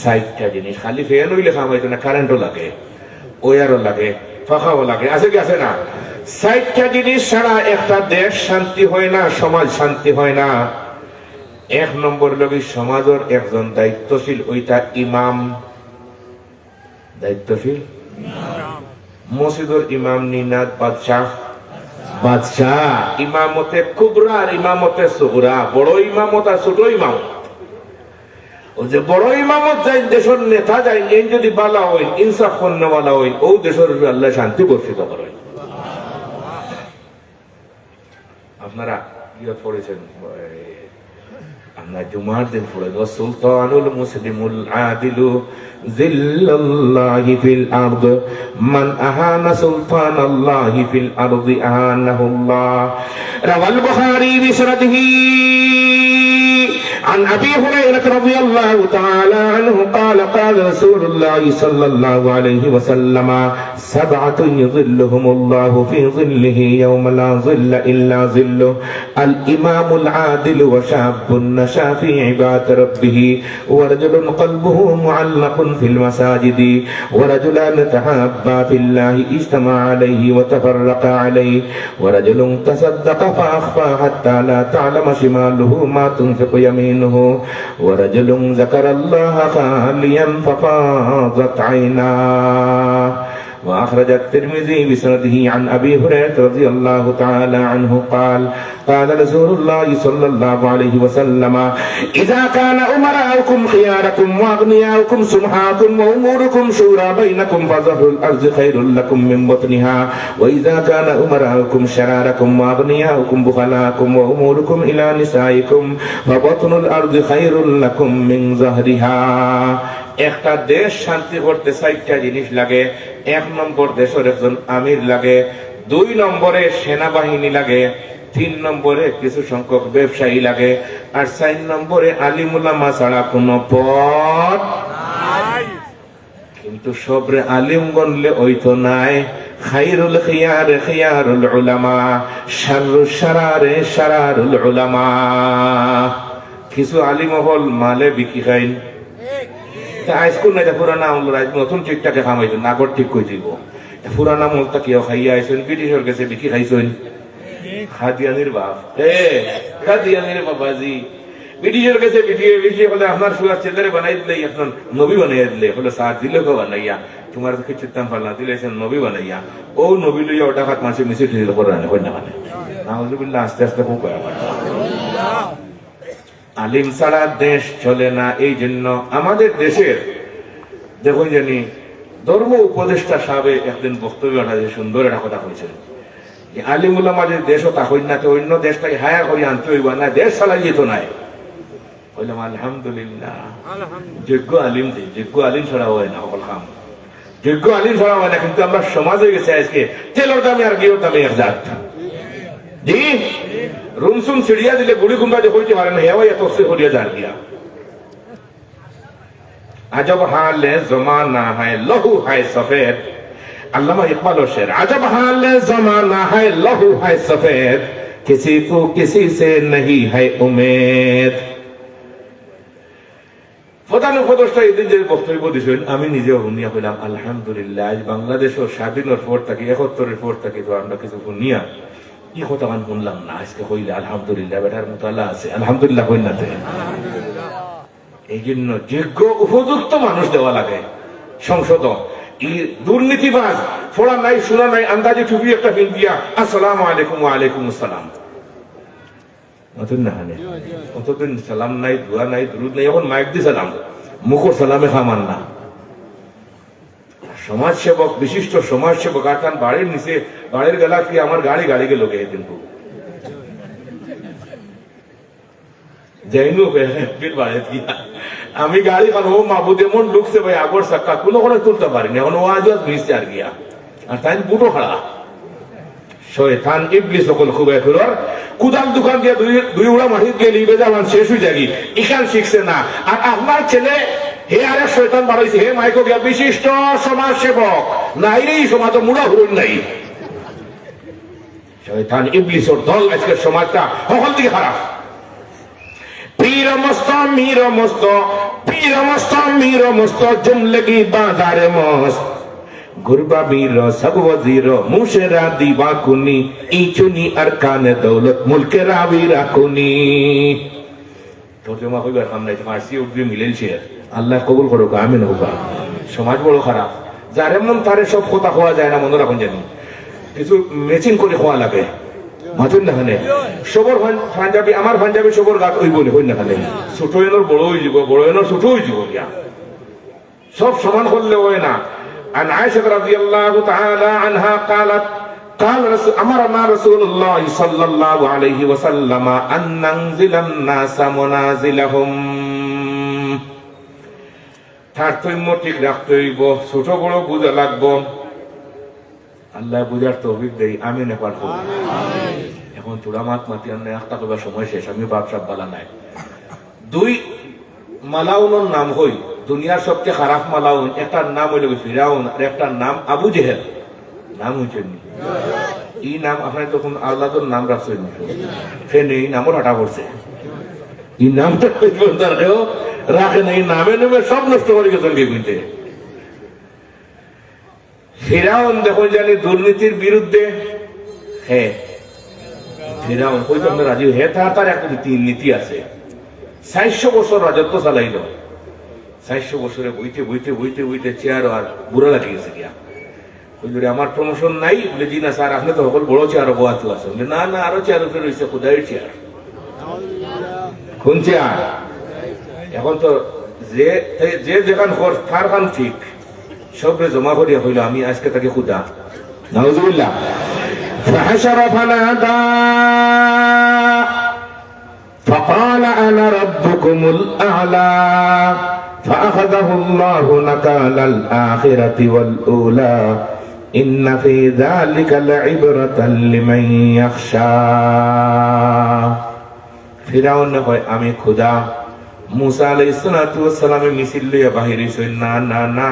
4টা জিনিস। খালি ফ্যান হইলে কাম হইতো না, কারেন্টও লাগে, ওয়্যারও লাগে, পাখাও লাগে, আছে কি আছে না? 4টা জিনিস ছাড়া একটা দেশ শান্তি হয় না, সমাজ শান্তি হয় না। 1 নম্বর লগি সমাজের একজন দায়িত্বশীল, ওইটা ইমাম। দায়িত্বশীল মসজিদের ইমাম নিনাদ বাদশাহ, বাদশাহ ইমামতে কুবরা আর ইমামতে সুগরা, বড় ইমামত আর ছোট ইমামত। ও যে বড় ইমামত যাই দেশের নেতা যাই, এই যদি বালা হই, ইনসাফ কন্যাওয়ালা হই, ও দেশের আল্লাহ শান্তি বর্ষিত করেন। আপনারা ইয়ে পড়েছেন, আমরা জুমার দিন পড়ে দেব, সুলতানুল মুসলিমুল আদিলু জিল্লাল্লাহি ফিল আরদ, মান আহানা সুলতানাল্লাহি ফিল আরদি আহানাহুল্লাহ। রাওয়াল বুখারী বিসরাদিহি عن أبي هريرة رضي الله تعالى عنه قال قال رسول الله صلى الله عليه وسلم 7 يظلهم الله في ظله يوم لا ظل إلا ظله الإمام العادل وشاب نشا في عبادة ربه ورجل قلبه معلق في المساجد ورجلان تحابا في الله اجتمع عليه وتفرق عليه ورجل تصدق فأخفى حتى لا تعلم شماله ما تنفق يمينه ورجل ذكر الله خاليا ففاضت عيناه. وأخرج الترمذي بسنده عن أبي هريرة رضي الله تعالى عنه قال قال رسول الله صلى الله عليه وسلم إذا كان أمراؤكم خياركم وأغنياؤكم سمحاكم وأموركم شورى بينكم فظهر الأرض خير لكم من بطنها وإذا كان أمراؤكم شراركم وأغنياؤكم بخلاكم وأموركم إلى نسائكم فبطن الأرض خير لكم من ظهرها. একটা দেশ শান্তি করতে 4টা জিনিস লাগে। 1 নম্বর দেশের একজন আমির লাগে, 2 নম্বরে সেনাবাহিনী লাগে, 3 নম্বরে কিছু সংখ্যক ব্যবসায়ী লাগে, আর 4 নম্বরে আলিম উলামা ছাড়া কোনো পথ নাই। কিন্তু সবরে আলিম গণলে ওই তো নাই। খাইরুল খিয়ার খিয়ারুল উলামা, শাররুশ শারারে শারারুল উলামা। কিছু আলিম হল মালে বিকি খাইন, আইসকুল নাই পুরানা আমল, নতুন ঠিকঠাকে খামাইছেন, আগর ঠিক কই দিব। পুরানা আমলটা কেউ খাইয়া আইছেন, ব্রিটিশের কাছে বিকি খাইছেন। খাদিয়ানির বাপ, খাদিয়ানির বাবাজি ব্রিটিশের কাছে বিকি হলে আপনার সুগার ছেলেরে বানাই দিলে, এখন নবী বানাইয়া দিলে, হলো সার দিলে কেউ বানাইয়া, তোমার চিত্তাম পাল্লা দিলে নবী বানাইয়া, ও নবী লইয়া ওটা হাত মাসে মিশে ঠিক করে আনে, হয় না মানে। নাউজুবিল্লাহ, আস্তে আস্তে খুব আলিম ছাড়া দেশ চলে না। এই জন্য আমাদের দেশের দেখুন জানি ধর্ম উপদেষ্টা সাহেব একদিন বক্তব্য সুন্দর একটা কথা কইছেন, আলিম উলামা যদি দেশও তা হইন না তো অন্য দেশটাকে হায়ার করে আনতে হইব না, দেশ চালাই যেত নাই। বললাম আলহামদুলিল্লাহ, যোগ্য আলিম যোগ্য আলিম ছাড়া হয় না, সকল কাম যোগ্য আলিম ছাড়া হয় না। কিন্তু আমরা সমাজ হয়ে গেছে আজকে তেলের দামে আর গিয়ের দামে এক জাত। জি রুমসুম সিড়িয়া দিলে গুড়ি গুম্বা যে হইতে পারে না, হেওয়াই এত হরিয়া যান গিয়া। আজব হালে জমানা হায় লহু হায় সফেদ, अल्लामा इकबाल शेर, अजब हाल जमाना है लहू है सफेद, किसी को किसी से नहीं है उम्मीद। প্রধান উপদেষ্টা এদিন যে বক্তব্য দিয়েছেন আমি নিজেও শুনিয়া পেলাম আলহামদুলিল্লাহ। আজ বাংলাদেশের স্বাধীনের পর থাকি 71-এর পর থাকি তো আমরা কিছু শুনিয়া কি কথা মান শুনলাম না, আজকে হইলে আলহামদুলিল্লাহ বেটার মোতালা আছে, আলহামদুলিল্লাহ হইল না। এই জন্য যোগ্য উপযুক্ত মানুষ দেওয়া লাগে সংসদ। দুর্নীতিবাজ ফোড়া নাই শোনা নাই আন্দাজে টুপি একটা ফিল দিয়া আসসালামু আলাইকুম ওয়া আলাইকুম আসসালাম, কতদিন সালাম নাই, দোয়া নাই, দুরুদ নাই, এখন মাইক দিয়ে সালাম, মুখর সালামে খামান না। সমাজ সেবক, বিশিষ্ট সমাজ সেবক আর তার বাড়ির নিচে বাড়ির গেলা কি আমার গাড়ি গাড়ি গেল গে কিন্তু যাইনু বাড়ি দিয়া আমি গাড়ি কারণ ও মাহবুদ এমন ঢুকছে ভাই আগর চাক্কা কোনো করে তুলতে পারিনি, এখন ও আজ মিশছে আর গিয়া আর তাই বুটো খাড়া শয়তান ইবলিস সকল খুবই ফেরার কুদাল দোকান দিয়ে দুই উড়া মাটির গিয়ে লিবে যাওয়ান শেষ হয়ে যাবি, এখান শিখছে না। আর আপনার ছেলে হে আরে শয়তান বাড়াইছে, হে মাইকো গিয়া বিশিষ্ট সমাজ সেবক নাই রে, সমাজ মুড়া হুড়ুন নাই। শয়তান ইবলিসের দল আজকের সমাজটা সকল দিকে খারাপ। पीर मस्त मीर मस्त, पीर मस्त मीर मस्त, जुमलगी बाजार मस्त, गुरबा मीर सब वजीर मुशरा दीवा कुनी, इचुनी अरकान दौलत मुल्के रावी राकुनी। তরজমা হইবার কাম নাই, ফার্সি উর্দু মিলেল শের, আল্লাহ কবুল করুক, আমিন হোক। সমাজ বড় খারাপ, যার এমন তারে সব কথা হওয়া যায় না, মনে রাখুন জানি কিছু ম্যাচিং করে হওয়া লাগে। মাথুন না খানে সবর পাঞ্জাবি, আমার পাঞ্জাবি সবর গাত ওই বলে হই না খানে, ছোট এনর বড় হয়ে যাব, বড় এনর ছোট হয়ে যাব, সব সমান করলে হয় না। عن عائشة رضي الله تعالى عنها قالت قال أمرنا رسول الله صلى الله عليه وسلم أن ننزل الناس منازلهم। তারতম্য ঠিক রাখতে হইব, ছোট বড় বুঝা লাগবো। আল্লাহ বুঝার তৌফিক দেই, আমিন একবার বলি। এখন চূড়া মাত মাতি আনলে একটা কবার সময় শেষ, আমি বাপসাপ বালা নাই। দুই মালাউনের নাম হই দুনিয়ার সবচেয়ে খারাপ মালাউন, একটার নাম হইল ফিরাউন আর একটার নাম আবু জেহেল। নাম হয়েছে এই নাম আপনার তখন আল্লাহর নাম রাখছেন, ফেন এই নামও হাঁটা পড়ছে। এই নামটা রাখে না, এই নামে নামে সব নষ্ট করে গেছেন বিবিতে। ফিরাউন দেখো জানি দুর্নীতির বিরুদ্ধে, হ্যাঁ ফিরাউন ওই জন্য রাজি, হ্যাঁ তার একটা নীতি আছে। 400 বছর রাজত্ব চালাইল, 400 বছরে বইতে বইতে বইতে বইতে চেয়ার আর বুড়া লাগি গেছে গিয়া। বললি আমার প্রমোশন নাই, বলে জি না স্যার আপনি তো সকল বড় চেয়ার বোয়াতে আছে। বলে না না আরো চেয়ার উপরে রয়েছে, খুদাইয়ের চেয়ার। কোন চেয়ার? এখন তো যে যে যেখান তার খান ঠিক সবরে জমা করিয়া হইল আমি আজকে তাকে খুদা। নাউজুবিল্লাহ। فحشر فنادى فقال أنا ربكم الأعلى فأخذه الله نكال الآخرة والأولى إن في ذلك لعبرة لمن يخشى। ফিরাউন কয় আমি খুদা। মুসা আলাইহিস সালাতু ওয়াস সালামের মিছিল লইয়া বাহির হইছেন, না না না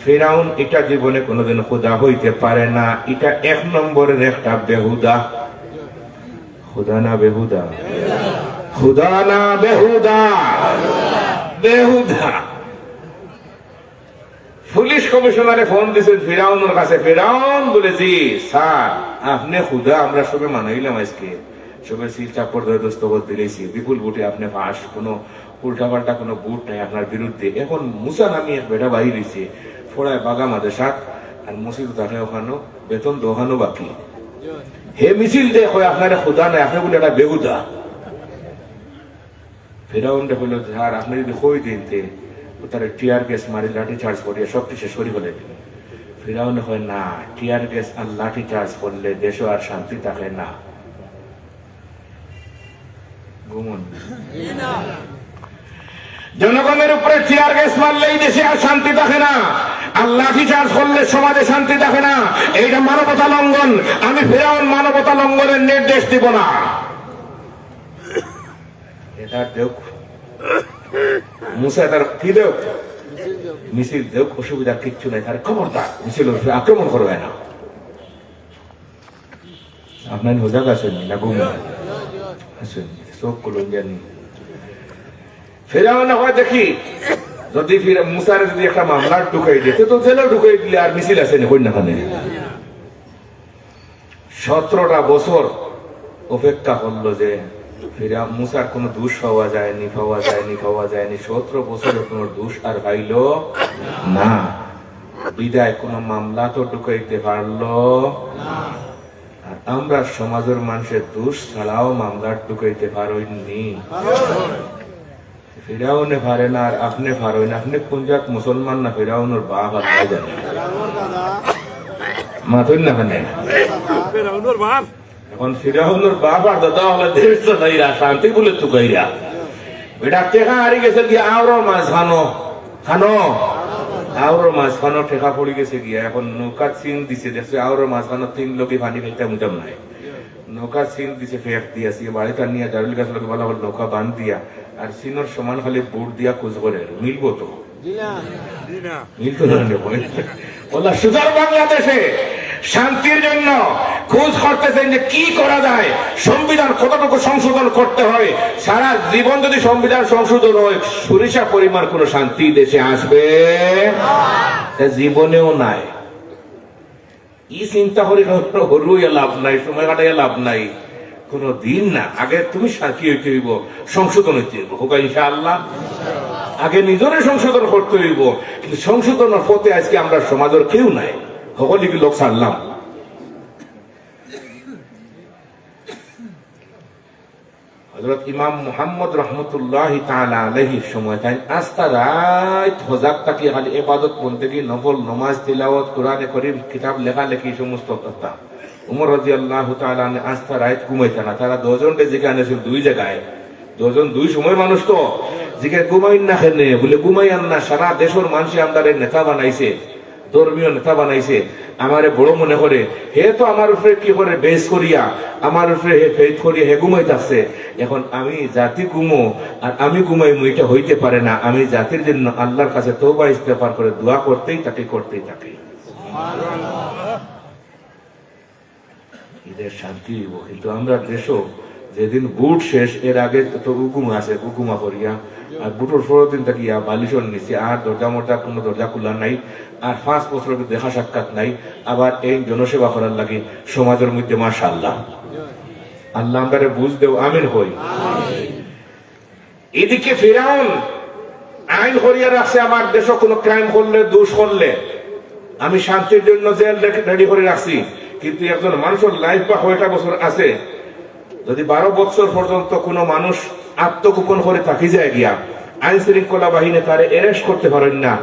ফিরাউন এটা জীবনে কোনোদিন খুদা হইতে পারে না, এটা 1 নম্বরের একটা বেহুদা। খুদা না বেহুদা? খুদা না বেহুদা? বেহুদা। পুলিশ কমিশনারে ফোন দিয়েছেন ফিরাউনের কাছে। ফিরাউন বলে জি স্যার আপনি খুদা, আমরা সবে মানাইলাম আজকে, সবে সিল চাপড় ধরে দস্তখত দিলেছি, বিপুল বুটে আপনি পাস, কোনো উল্টা পাল্টা কোনো বুট নাই আপনার বিরুদ্ধে। এখন মুসা নামি এক বেটা বাহির হয়েছে, ফোড়ায় বাগা মাঝে সাত আর মসজিদ থাকে ওখানো, বেতন দোহানো বাকি। হে মিছিল দেখো আপনার খুদা নাই, আপনি বলে একটা বেহুদা। ফেরাউনটা হলো যার আপনি যদি হই দিনতে তার টিয়ার গ্যাস মারি লাঠি চার্জ করিয়া সব কিছু সরি বলে দিলেন। ফেরাউন হয় না, টিয়ার গ্যাস আর লাঠি চার্জ করলে দেশও আর শান্তি থাকে না। ঘুমন জনগণের উপরে টিয়ার গ্যাস মারলেই দেশে আর শান্তি থাকে না, আর লাঠি চার্জ করলে সমাজে শান্তি থাকে না। এইটা মানবতা লঙ্ঘন। আমি ফেরাউন মানবতা লঙ্ঘনের নির্দেশ দিব না। এটা দেখ মুসা তার কি দেখ মিছিল দেখ, অসুবিধা কিচ্ছু নাই, তার খবরদার মিছিল আক্রমণ করবে না। আপনার হোজাগ আছেন না ঘুম আছেন চোখ করুন জানি ফেরাউন হয় দেখি যদি মুসারে যদি একটা মামলা ঢুকাই দিত তো জেলেও ঢুকাই দিলে আর মিছিল আছে না কন্যাখানে। 17টা বছর অপেক্ষা করলো যে মুসার কোন দোষ পাওয়া যায়নি 17 বছরে কোন দোষ আর পাইল না। বিদায় কোন মামলা তো ঢুকাইতে পারলো আর আমরা সমাজের মানুষের দোষ ছাড়াও মামলা ঢুকাইতে পারইনি। ফিরাউনে পারে না আর আপনি পারেন। আপনি কোন জাত মুসলমান না ফিরাউনের বাপ আর নাই জানেন মাথুন না কেন এখন ফিরাউনের বাপ আর দাদা হলে দেশ চাইরা শান্তি বলে তুকাইরা এটা টেকা হারি গেছে গিয়ে আওর মাছ খানো আওর মাছ খানো টেকা পড়ে গেছে গিয়া। এখন নৌকা চিন দিছে দেখছে আওর মাছ খানো 3 লোকে পানি ফেলতে মুটাম নাই। নৌকা চিন দিছে ফেক দিয়েছি বাড়িতে নিয়ে জারুল গাছ লোকে বলা নৌকা বান দিয়া আর চিনোর সমান খালি বুট দিয়া খোঁজ করে মিলবো তো মিলতো না বলা সুন্দর বাংলাদেশে শান্তির জন্য খোঁজ করতেছেন যে কি করা যায়, সংবিধান কতটুকু সংশোধন করতে হয়। সারা জীবন যদি সংবিধান সংশোধন হয় সরিষা পরিমাণ কোন শান্তি দেশে আসবে জীবনেও নাই। ই চিন্তা করে হরুই লাভ নাই, সময় কাটাই লাভ নাই, কোন দিন না। আগে তুমি সাক্ষী হইতে হইব, সংশোধন হইতে হইব হোক ইনশাআল্লাহ। আগে নিজরে সংশোধন করতে হইব, কিন্তু সংশোধনের পথে আজকে আমরা সমাজের কেউ নাই, সকলে কি লোক ছাড়লাম। হযরত ইমাম মুহাম্মদ রাহমাতুল্লাহি তাআলা আলাইহির সময় তাই আস্তা রাত হজাক তাকি খালি ইবাদত বন্দেগী নফল নামাজ তিলাওয়াত কোরআনে কারীম কিতাব লেখালেখি সমস্ত কথা। উমর রাদিয়াল্লাহু তাআলা আস্তা রাত ঘুমাইতে না, তারা দুজনকে যেখানে ছিল 2 জায়গায়, দুজন 2 সময় মানুষ তো যেখানে ঘুমাই না খেনে বলে ঘুমাই না। সারা দেশের মানুষ আমাদের নেতা বানাইছে, ধর্মীয় নেতা বানাইছে, আমারে বড় মনে করে। হে তো আমার উপরে কি করে বেশ করিয়া আমার উপরে হে ফেদ করিয়া হে ঘুমাইতেছে। এখন আমি জাতি ঘুমো আর আমি ঘুমাই এটা হইতে পারে না। আমি জাতির জন্য আল্লাহর কাছে তওবা ইস্তেগফার করে দোয়া করতেই থাকি। এদের শান্তি হইব। কিন্তু আমরা দেশও যেদিন বুট শেষ এর আগে তো হুকুমা আছে, হুকুমা করিয়া আর বুটোর 16 দিন থাকিয়া বালিশন নিচে আর দরজা মোটা কোন দরজা খোলা নাই আর 5 বছর দেখা সাক্ষাৎ নাই। আবার এই জনসেবা করার লাগে সমাজের মধ্যে মাশাআল্লাহ আল্লাহ আমাদের বুঝ দেও আমিন হই। এদিকে ফিরাউন আইন করিয়া রাখছে আমার দেশ কোনো ক্রাইম করলে দোষ করলে আমি শান্তির জন্য জেল রেডি করে রাখছি। কিন্তু একজন মানুষের লাইফ বা কয়টা বছর আছে, যদি 12 বছর পর্যন্ত কোনো মানুষ আত্মগোপন করে থাকি যায় গিয়া আইন শৃঙ্খলা বাহিনী তারে অ্যারেস্ট করতে পারেন না,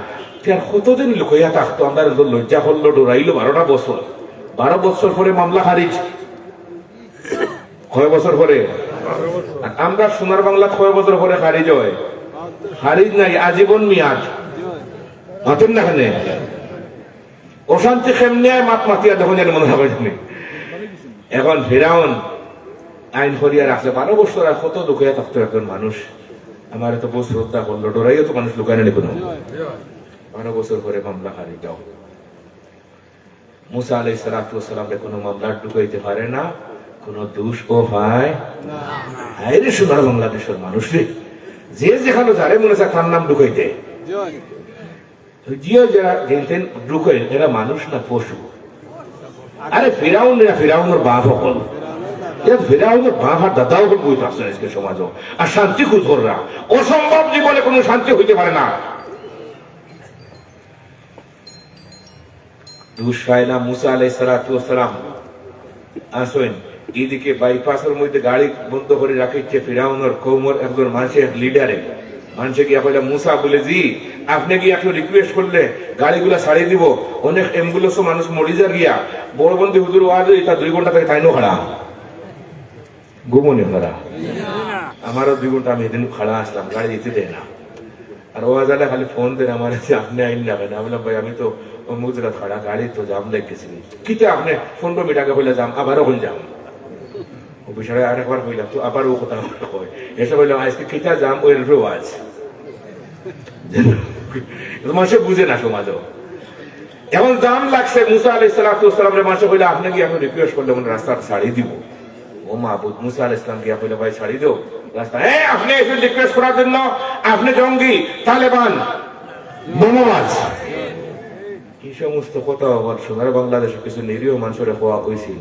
তার কতদিন লুকাইয়া থাকতো। আমরা লজ্জা করলো ডরাইলো 12টা বছর। 12 বছর পরে মামলা খারিজ, কয় বছর পরে? আমরা সোনার বাংলা কয় বছর পরে খারিজ হয়? খারিজ নাই, আজীবন মেয়াদ। মাতেন না খানে অশান্তি কেমনে মাত মাতিয়া যখন জানি মনে হয়। এখন ফিরাউন আইন করিয়া রাখছে 12 বছর আর কত লুকাইয়া থাকতো একজন মানুষ। আমার এত বছর শ্রদ্ধা করলো, ডরাইও তো মানুষ লুকায় নেই কোনো। 12 বছর পরে মামলা খারিজ যাও। মুসা আলাইহিস সালাতু ওয়াস সালাম কোনো মামলা ঢুকাইতে পারে না, কোন দোষ ও পায় না। আইরে সোনার বাংলাদেশের মানুষ রে, যে যেখানে যারে মনে চায় তার নাম ঢুকাইতে জিও যারা গেলতেন ঢুকাই, এরা মানুষ না পশু। আরে ফিরাউনের বাপ হল, ফিরাউনের বাপ আর দাদাও হল বইতে আসছে আজকে সমাজও। আর শান্তি খুঁজরা অসম্ভব, জীবনে কোনো শান্তি হইতে পারে না। দোষ পায় না মুসা আলাইহিস সালাতু ওয়াস সালাম। আসেন এদিকে বাইপাসের মধ্যে গাড়ি বন্ধ করে রাখিচ্ছে ফিরাউনের কৌমর একজন মানুষের লিডারে। মানুষে গিয়া বলে মুসা বলে জি আপনি গিয়ে একটু রিকোয়েস্ট করলে গাড়িগুলা ছাড়িয়ে দিব, অনেক অ্যাম্বুলেন্সও মানুষ মরি যা গিয়া বড় বন্ধু হুজুর ওয়াজ এটা 2 ঘন্টা থেকে তাইনো খাড়া ঘুমনে খাড়া। আমারও 2 ঘন্টা আমি এদিন খাড়া আসলাম, গাড়ি যেতে দেয় না। আর ওয়াজ আলে খালি ফোন দেন আমার আপনি আইন না কেন? আমি বললাম ভাই আমি তো অমুক জায়গা খাড়া, গাড়ি তো জাম লেগেছি কিতে আপনি 15 মিনিট আগে বলে যাম আবারও হল যাম। ও বিষয়ে আরেকবার বললাম তো আবার ও কথা কয় এসে বললাম আজকে কিতা যাম ওই ওয়াজ মানুষে বুঝে না সমাজও। এমন জাম লাগছে মুসা আলাইহিস সালামের মানুষে বললে আপনি কি এখন রিকোয়েস্ট করলে রাস্তা ছাড়িয়ে দিব। ও মাহবুব মুসা আলাইহিস সালাম গিয়া বললে ভাই ছাড়িয়ে দেও রাস্তা। হ্যাঁ আপনি এসে রিকোয়েস্ট করার জন্য আপনি জঙ্গি তালেবান বোমাবাজ এই সমস্ত কথা আবার সোনার বাংলাদেশে কিছু নিরীহ মানুষের হওয়া হয়েছিল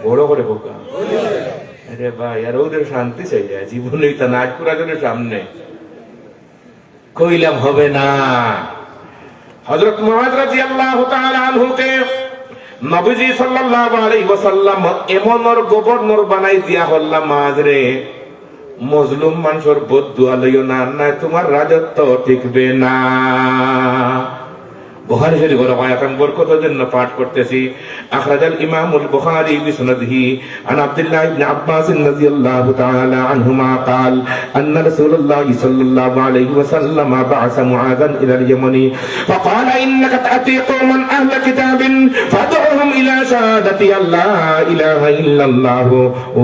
বড় করে বোকা। আরে ভাই আর ওদের শান্তি চাই যায় জীবনে তা নাচ করা জন্য সামনে কইলাম হবে না। হযরত মুআয রাদিয়াল্লাহু তাআলা আনহুকে নবীজি সাল্লাল্লাহু আলাইহি ওয়াসাল্লাম এমনর গভর্নর বানাই দিয়া হল্লা মুআয রে মজলুম মানুষের বদদুয়া লইও না, না তোমার রাজত্ব টিকবে না। বুখারী শরীফের রওয়ায়াত বরকতের জন্য পাঠ করতেছি। আখরাজাল ইমামুল বুখারী বিসনাদিহি আন আব্দুল্লাহ ইবনে আব্বাস রাদিয়াল্লাহু তাআলা আনহুমা قال ان رسول الله صلى الله عليه وسلم بعث معاذا الى اليمن فقال انك تاتي قوما اهل كتاب فادعوهم الى شهاده ان لا اله الا الله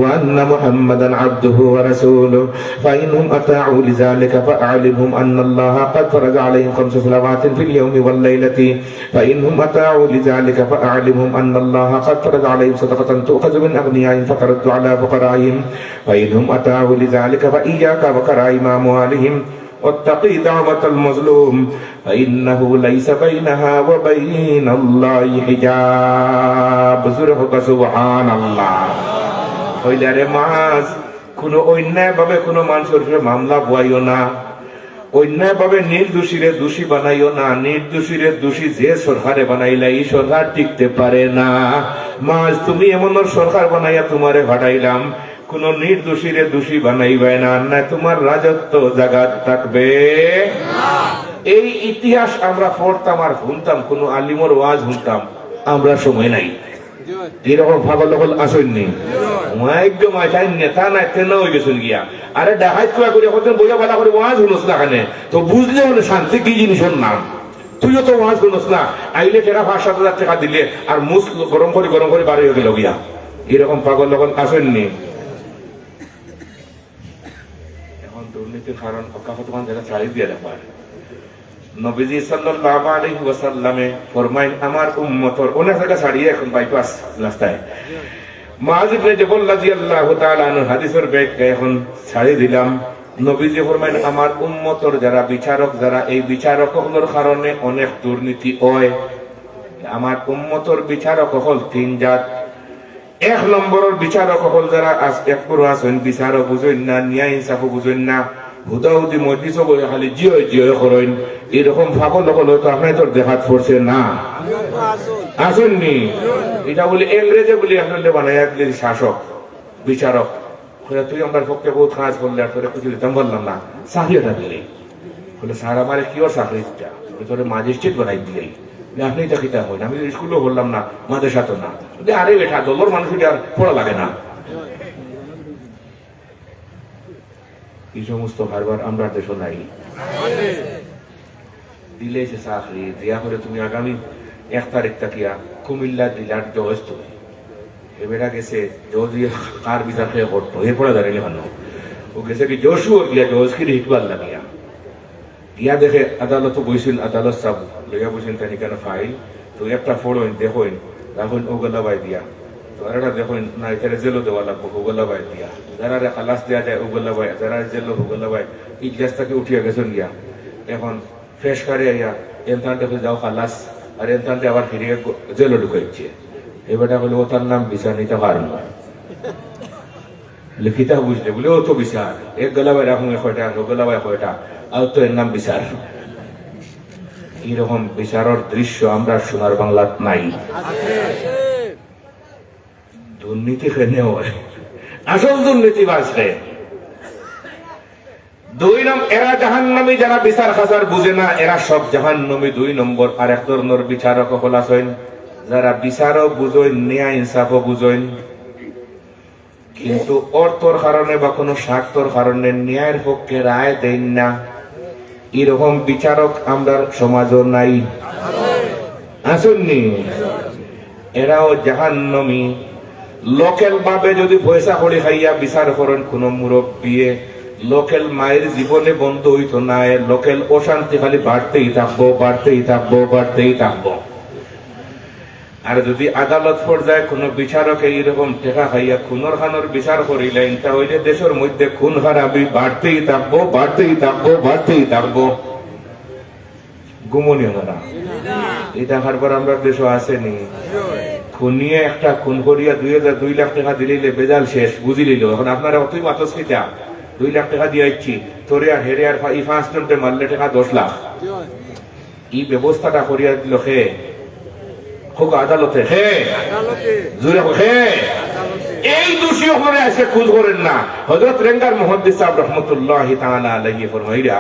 وان محمدا عبده ورسوله فانهم اطاعوا لذلك فاعلمهم ان الله قد فرض عليهم 5 صلوات في اليوم والليله فإنهم أطاعوا لذلك فأعلمهم أن الله قد فرض عليهم صدقة تؤخذ من أغنيائهم فترد على فقرائهم فإنهم أطاعوا لذلك فإياك وكرائم أموالهم واتقي دعوة المظلوم فإنه ليس بينها وبين الله حجاب سبحان الله কইলারে মাস কোন অন্যায় ভাবে কোন মানুষের মামলা বইও না, অন্যায় ভাবে নির্দোষীরে দোষী বানাইও না। নির্দোষীরে দোষী যে সরকারে বানাইলা এই সরকার টিকতে পারে না। মাস তুমি এমন সরকার বানাইয়া তোমারে ভাটাইলাম, কোন নির্দোষীরে দোষী বানাইবে না, না তোমার রাজত্ব জাগাত থাকবে। এই ইতিহাস আমরা পড়তাম আর শুনতাম, কোন আলিমর ওয়াজ শুনতাম, আমরা সময় নাই। এরকম পাগল লগল আসেননি একদম আইন নেতা নাই তেনা হয়ে গেছেন গিয়া। আরে ডাকাত কোয়া করে এখন বইয়া বালা করে ওয়াজ শুনোস না কানে তো বুঝলে হলে শান্তি কি জিনিসের নাম। তুইও তো ওয়াজ শুনোস না, আইলে টেরা 5-7 টাকা দিলে আর মুস গরম করে বাড়ি হয়ে গেল গিয়া। এরকম পাগল লগল আসেননি। এখন দুর্নীতির কারণ অকাফতমান যেটা চালিয়ে দিয়ে ব্যাপার। নবীজি সাল্লাল্লাহু আলাইহি ওয়াসাল্লামে ফরমাইন আমার উম্মতর অনেক জায়গা ছাড়িয়ে এখন বাইপাস রাস্তায় মুআয ইবনে জাবাল রাদিয়াল্লাহু তাআলা আনহু হাদিসের ব্যাখ্যা এখন ছাড়িয়ে দিলাম। নবীজি ফরমাইন আমার উম্মতর যারা বিচারক, যারা এই বিচারকগুলোর কারণে অনেক দুর্নীতি হয়। আমার উম্মতর বিচারক হল 3 জাত। 1 নম্বরের বিচারক হল যারা এক পুরো আছেন বিচারক বুঝেন না, ন্যায় ইনসাফ বুঝেন না, হুদাহুদি মজলিস বলে খালি জিও করেন। এরকম পাগল লগল হয়তো আপনি তোর দেখাত পড়ছে না আসেননি। এটা বলে ইংরেজে বলি আপনাদের বানায় দিলেন শাসক বিচারক। তুই আমার পক্ষে বহুত কাজ করলে আর তোরে কিছু দিতাম বললাম না, চাকরিটা দিলে বলে স্যার আমার কি ওর চাকরিটা তোরে ম্যাজিস্ট্রেট বানাই দিলে আপনি চাকরিটা হয় না। আমি স্কুলেও বললাম না, মাদ্রাসা তো না। আরে বেটা দলর মানুষ আর পড়া লাগে না। এই সমস্ত হারবার আমরা দেশ নাই দিলে সে চাকরি দিয়া করে তুমি আগামী 1 তারিখ তাকিয়া কুমিল্লা জেলার জজ তুমি এবেরা গেছে জজ কার বিচার খেয়ে করতো এরপরে দাঁড়িয়ে ভালো ও গেছে কি জোশুর গিয়া জজ কি হিটবার লাগিয়া গিয়া দেখে আদালত বইছেন, আদালত সব লইয়া বইছেন তাই কেন ফাইল তো একটা ফোড়ইন দেখইন রাখুন ওগুলা বাই দিয়া তো আরেকটা দেখুন না এখানে জেলও দেওয়া লাগবো ওগুলা বাই দিয়া যারা খালাস দেওয়া যায় ওগুলা বাই, যারা জেলো ওগুলা বাই। এই গ্যাসটাকে উঠিয়া গেছেন গিয়া এখন ফ্রেশ কারে আইয়া এনতান দেখে যাও খালাস আর এনতানটা আবার ফিরিয়ে জেলো ঢুকাইছে। এবারটা বলে ও তার নাম বিচার নিতে পারল লিখিতা বুঝলে বলে ও তো বিচার এক গলাবাই রাখুন কয়টা ও গলাবাই কয়টা আর তো এর নাম বিচার। এইরকম বিচারের দৃশ্য আমরা সোনার বাংলাত নাই। দুর্নীতি খেনে হয়, আসল দুর্নীতি বাঁচবে। 2 নম্বর, এরা জাহান্নামী, যারা বিচার খাসার বুঝে না, এরা সব জাহান্নামী। 2 নম্বর, আর এক ধরনের বিচারক হল আছেন যারা বিচারও বুঝেন, ন্যায় ইনসাফও বুঝেন, কিন্তু অর্থর কারণে বা কোনো স্বার্থর কারণে ন্যায়ের পক্ষে রায় দেন না। এরকম বিচারক আমরা সমাজও নাই, আসেননি? এরাও জাহান্নামী। লোকেল ভাবে যদি পয়সা কড়ি খাইয়া বিচার করেন কোন মুরব্বী, লোকেল মায়ের জীবনে বন্ধ হইতো না, লোকেল অশান্তি খালি বাড়তেই থাকবো, বাড়তেই থাকবো, বাড়তেই থাকবো। আর যদি আদালত পর্যায়ে কোন বিচারক এইরকম টেকা খাইয়া খুনর খানোর বিচার করিলেন, তাহলে দেশের মধ্যে খুন খারাপি বাড়তেই থাকবো, বাড়তেই থাকবো, বাড়তেই থাকবো। গুমনীয় না এটা কারবার আমরা দেশে আসেনি। খুনিয়ে একটা খুন করিয়া 2 লাখ টাকা দিলে বেজাল শেষ, বুঝি লিল। এখন আপনারা অতই মাতস্কিতা 2 লাখ টাকা দিয়ে আইছি, তোরে আর হেরে আর 5 জনকে মারলে টাকা 10 লাখ। এই ব্যবস্থাটা করিয়া দিল হে হোক আদালতে, হে জুড়ে হোক, হে এই দোষী ওখানে এসে খুঁজ করেন না। হযরত রেঙ্গার মুহাদ্দিস সাহেব রাহমাতুল্লাহি তাআলা আলাইহি ফরমাইরা,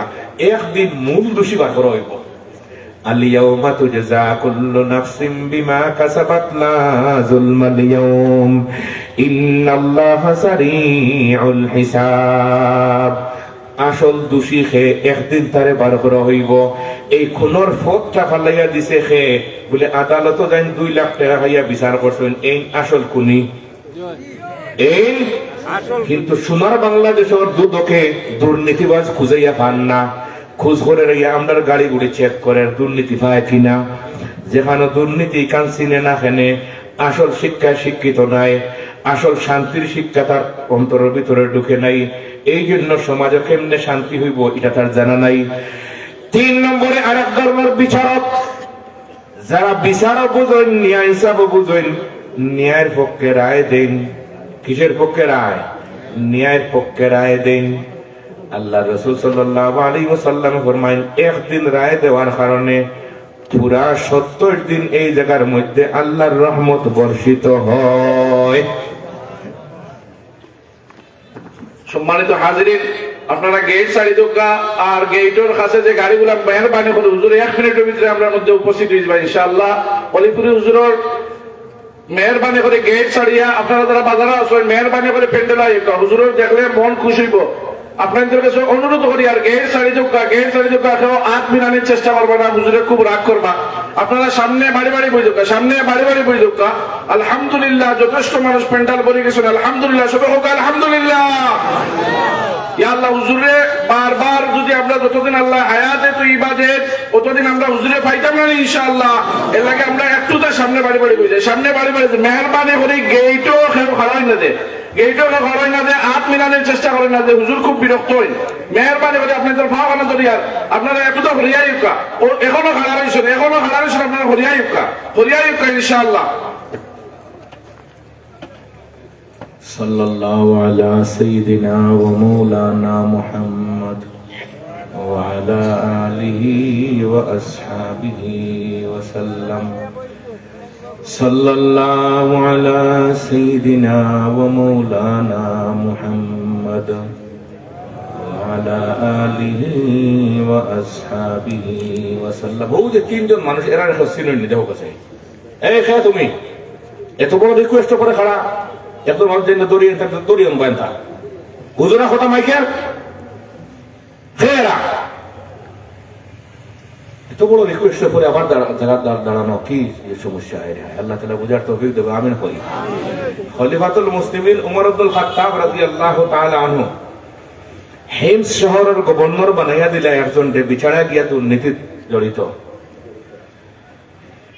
একদিন মূল দোষী বার করা হইব। আল-ইয়াওমা তুজজা কুল্লু নাফসিন বিমা কাসাবাত লা যুলমাল ইয়াওম ইন্নাল্লাহা সারিউল হিসাব। আসল দোষী খে একদিন তারে বার করা হইব। এই খুনের ফতটা ফালাইয়া দিছে খে বলে আদালত যাই 2 লাখ টাকা খাইয়া বিচার করছেন, এই আসল খুনি। এই কিন্তু সোনার বাংলাদেশের দুদকে দুর্নীতিবাজ খুঁজাইয়া পান না। খোঁজ করে রাইয়া আমরা গাড়ি গুড়ি চেক করে দুর্নীতি পায় কিনা। যেখানে দুর্নীতি কান চিনে না, খেনে আসল শিক্ষায় শিক্ষিত নাই, আসল শান্তির শিক্ষা তার অন্তরের ভিতরে ঢুকে নাই। এই জন্য সমাজে কেমনে শান্তি হইব এটা তার জানা নাই। 3 নম্বরে আরেক ধরনের বিচারক, যারা বিচারও বুঝেন, ন্যায় ইনসাফও বুঝেন, ন্যায়ের পক্ষে রায় দেন। কিসের পক্ষে রায়? ন্যায়ের পক্ষে রায় দেন। আল্লাহ রাসূল সাল্লাল্লাহু আলাইহি ওয়াসাল্লাম ফরমায়েন, একদিন রায় দেওয়ার কারণে পুরা 70 দিন এই জায়গার মধ্যে আল্লাহর রহমত বর্ষিত হয়। সম্মানিত হাজিরিন, আপনারা গেট সারি দোকা আর গেটের কাছে যে গাড়িগুলা মেহরবানি করে হুজুর 1 মিনিটের ভিতরে আমরা মধ্যে উপস্থিত হয়ে যাবেন ইনশাআল্লাহ। অলিপুরি হুজুরের মেহরবানি করে গেট ছাড়িয়া আপনারা যারা বাজারে আসেন মেহরবানি করে প্যান্ডেল আইবা, হুজুরের দেখলে মন খুশি হইব। আপনাদের কাছে অনুরোধ করি, আর গেট সারি দোকা কেউ 8 মিনানের চেষ্টা করবে না, হুজুরে খুব রাগ করবা। আপনারা সামনে বাড়ি বাড়ি বই দোকা, সামনে বাড়ি বাড়ি বই দোকা। আলহামদুলিল্লাহ, যথেষ্ট মানুষ প্যান্ডেল বলে গেছেন, আলহামদুলিল্লাহ, সবাই হোক আলহামদুলিল্লাহ। ইয়া আল্লাহ, হুজুরে বারবার যদি আমরা যতদিন আল্লাহ হায়াতে তো ইবাদত ততদিন আমরা হুজুরে পাইতাম না ইনশাআল্লাহ। এর লাগে আমরা একটু তো সামনে বাড়ি বাড়ি বই যাই, সামনে বাড়ি বাড়ি মেহরবানি করে গেটও হারাই না দে, গেটও হারাই না দে, 8 মিনানের চেষ্টা করেন না যে হুজুর খুব বিরক্ত হই। মেহরবানি করে আপনাদের ভাবনা দরিয়ার আপনারা একটু তো হরিয়াই উকা, ও এখনো হারাইছেন, আপনারা হরিয়াই উকা ইনশাআল্লাহ। সাল্লাল্লাহু আলা সাইয়্যিদিনা ওয়া মাওলানা মুহাম্মদ ওয়া আলা আলিহি ওয়া আসহাবিহি ওয়া সাল্লাম। সাল্লাল্লাহু আলা সাইয়্যিদিনা ওয়া মাওলানা মুহাম্মদ ওয়া আলা আলিহি ওয়া আসহাবিহি ওয়া সাল্লাম। ও যে 3 জন মানুষ এরা হচ্ছিলেন নি, দেখো কাছে এই খা তুমি এত বড় রিকোয়েস্ট করে খাড়া একদম মানুষ দরিয়ে বান্ধা হুজুরা কথা মাইকের ফেরা এত বড় রিকোয়েস্ট করে আবার দাঁড়ানো কি সমস্যা? আল্লাহ তাআলা বুঝার তৌফিক দেবে, আমিন কই। খলিফাতুল মুসলিমিন উমর ইবনুল খাত্তাব রাদিয়াল্লাহু তাআলা আনহু হিমস শহরের গভর্নর বানাইয়া দিলে একজন বিছাড়া গিয়া দুর্নীতি জড়িত।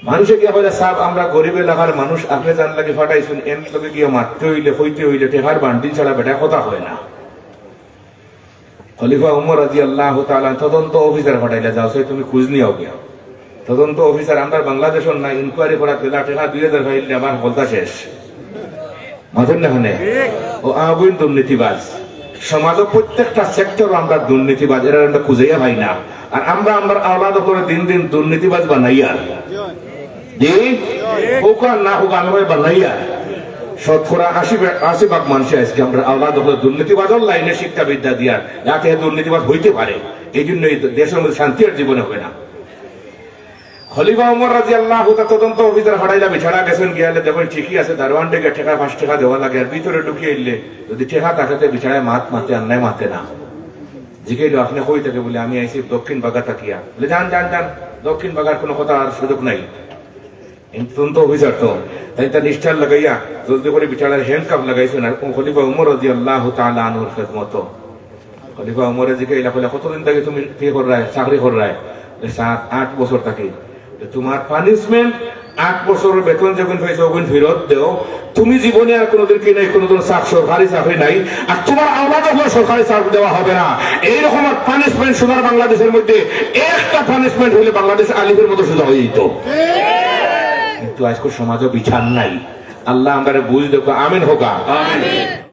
মানুষে গিয়া বলে, সাহেব আমরা গরিব এলাকার মানুষ, আপনি জান লাগে ফাটাইছেন, এর লোকে গিয়ে মারতে হইলে হইতে হইলে টেকার বান্ডিল ছাড়া বেটা কথা হয় না। খলিফা উমর রাদিয়াল্লাহু তাআলা তদন্ত অফিসার ফাটাইলে, যাও সে তুমি খোঁজ নিও গিয়া। তদন্ত অফিসার আমরা বাংলাদেশের না, ইনকোয়ারি করা পেলা টেকা 2000 ফাইলে আবার বলতা শেষ মাথেন না খানে। ও আগুন দুর্নীতিবাজ, সমাজের প্রত্যেকটা সেক্টর আমরা দুর্নীতিবাজ, এরা আমরা খুঁজাইয়া পাই না। আর আমরা আলাদা করে দিন দিন দুর্নীতিবাজ বানাইয়া, জি হোক আর না হোক আমি বানাইয়া শতকরা 80% মানুষ আজকে আমরা আওলাদ হলো দুর্নীতিবাদর লাইনে শিক্ষা বিদ্যা দিয়ার যাতে দুর্নীতিবাদ হইতে পারে, এই জন্যই দেশের মধ্যে শান্তি আর জীবনে হবে না। খলিফা ওমর রাদিয়াল্লাহু তাআলা তদন্ত অফিসার হড়াইলা বিছাড়া গেছেন, গিয়ালে দেখুন ঠিকই আছে, দারোয়ান ডেকে টাকা 5 টাকা দেওয়া লাগে, আর ভিতরে ঢুকিয়ে এলে যদি টাকা টাকাতে বিছাড়ায় মাতে আর নাই মাতে না। জিজ্ঞেস আপনি কই থেকে? বলে আমি আইছি দক্ষিণ বাগা তাকিয়া। বলে যান যান যান, দক্ষিণ বাগার কোনো কথা আর সুযোগ নাই, তদন্ত অফিসার তো। তাই তার নিষ্ঠার লাগাইয়া জলদি করে বিছাড়ার হ্যান্ডকাপ লাগাইছেন। আর খলিফা ওমর রাদিয়াল্লাহু তাআলা আনহুর খেদমত। খলিফা ওমরে জিজ্ঞেস কতদিন থেকে তুমি চাকরি কর রায়? 7-8 বছর থাকে। তোমার পানিশমেন্ট 8 বছরের বেতন যখন পাইছো ওখানে ফেরত দেও। তুমি জীবনে আর কোনোদিন কি নাই, কোনোদিন সরকারি চাকরি নাই, আর তোমার আলাদা কোনো সরকারি চাকরি দেওয়া হবে না। এইরকম পানিশমেন্ট সোনার বাংলাদেশের মধ্যে একটা পানিশমেন্ট হলে বাংলাদেশ আলিফের মতো সোজা হয়ে যেত। কিন্তু আজকে সমাজও বিচার নাই। আল্লাহ আমাদের বুঝ দেখো, আমিন হোক।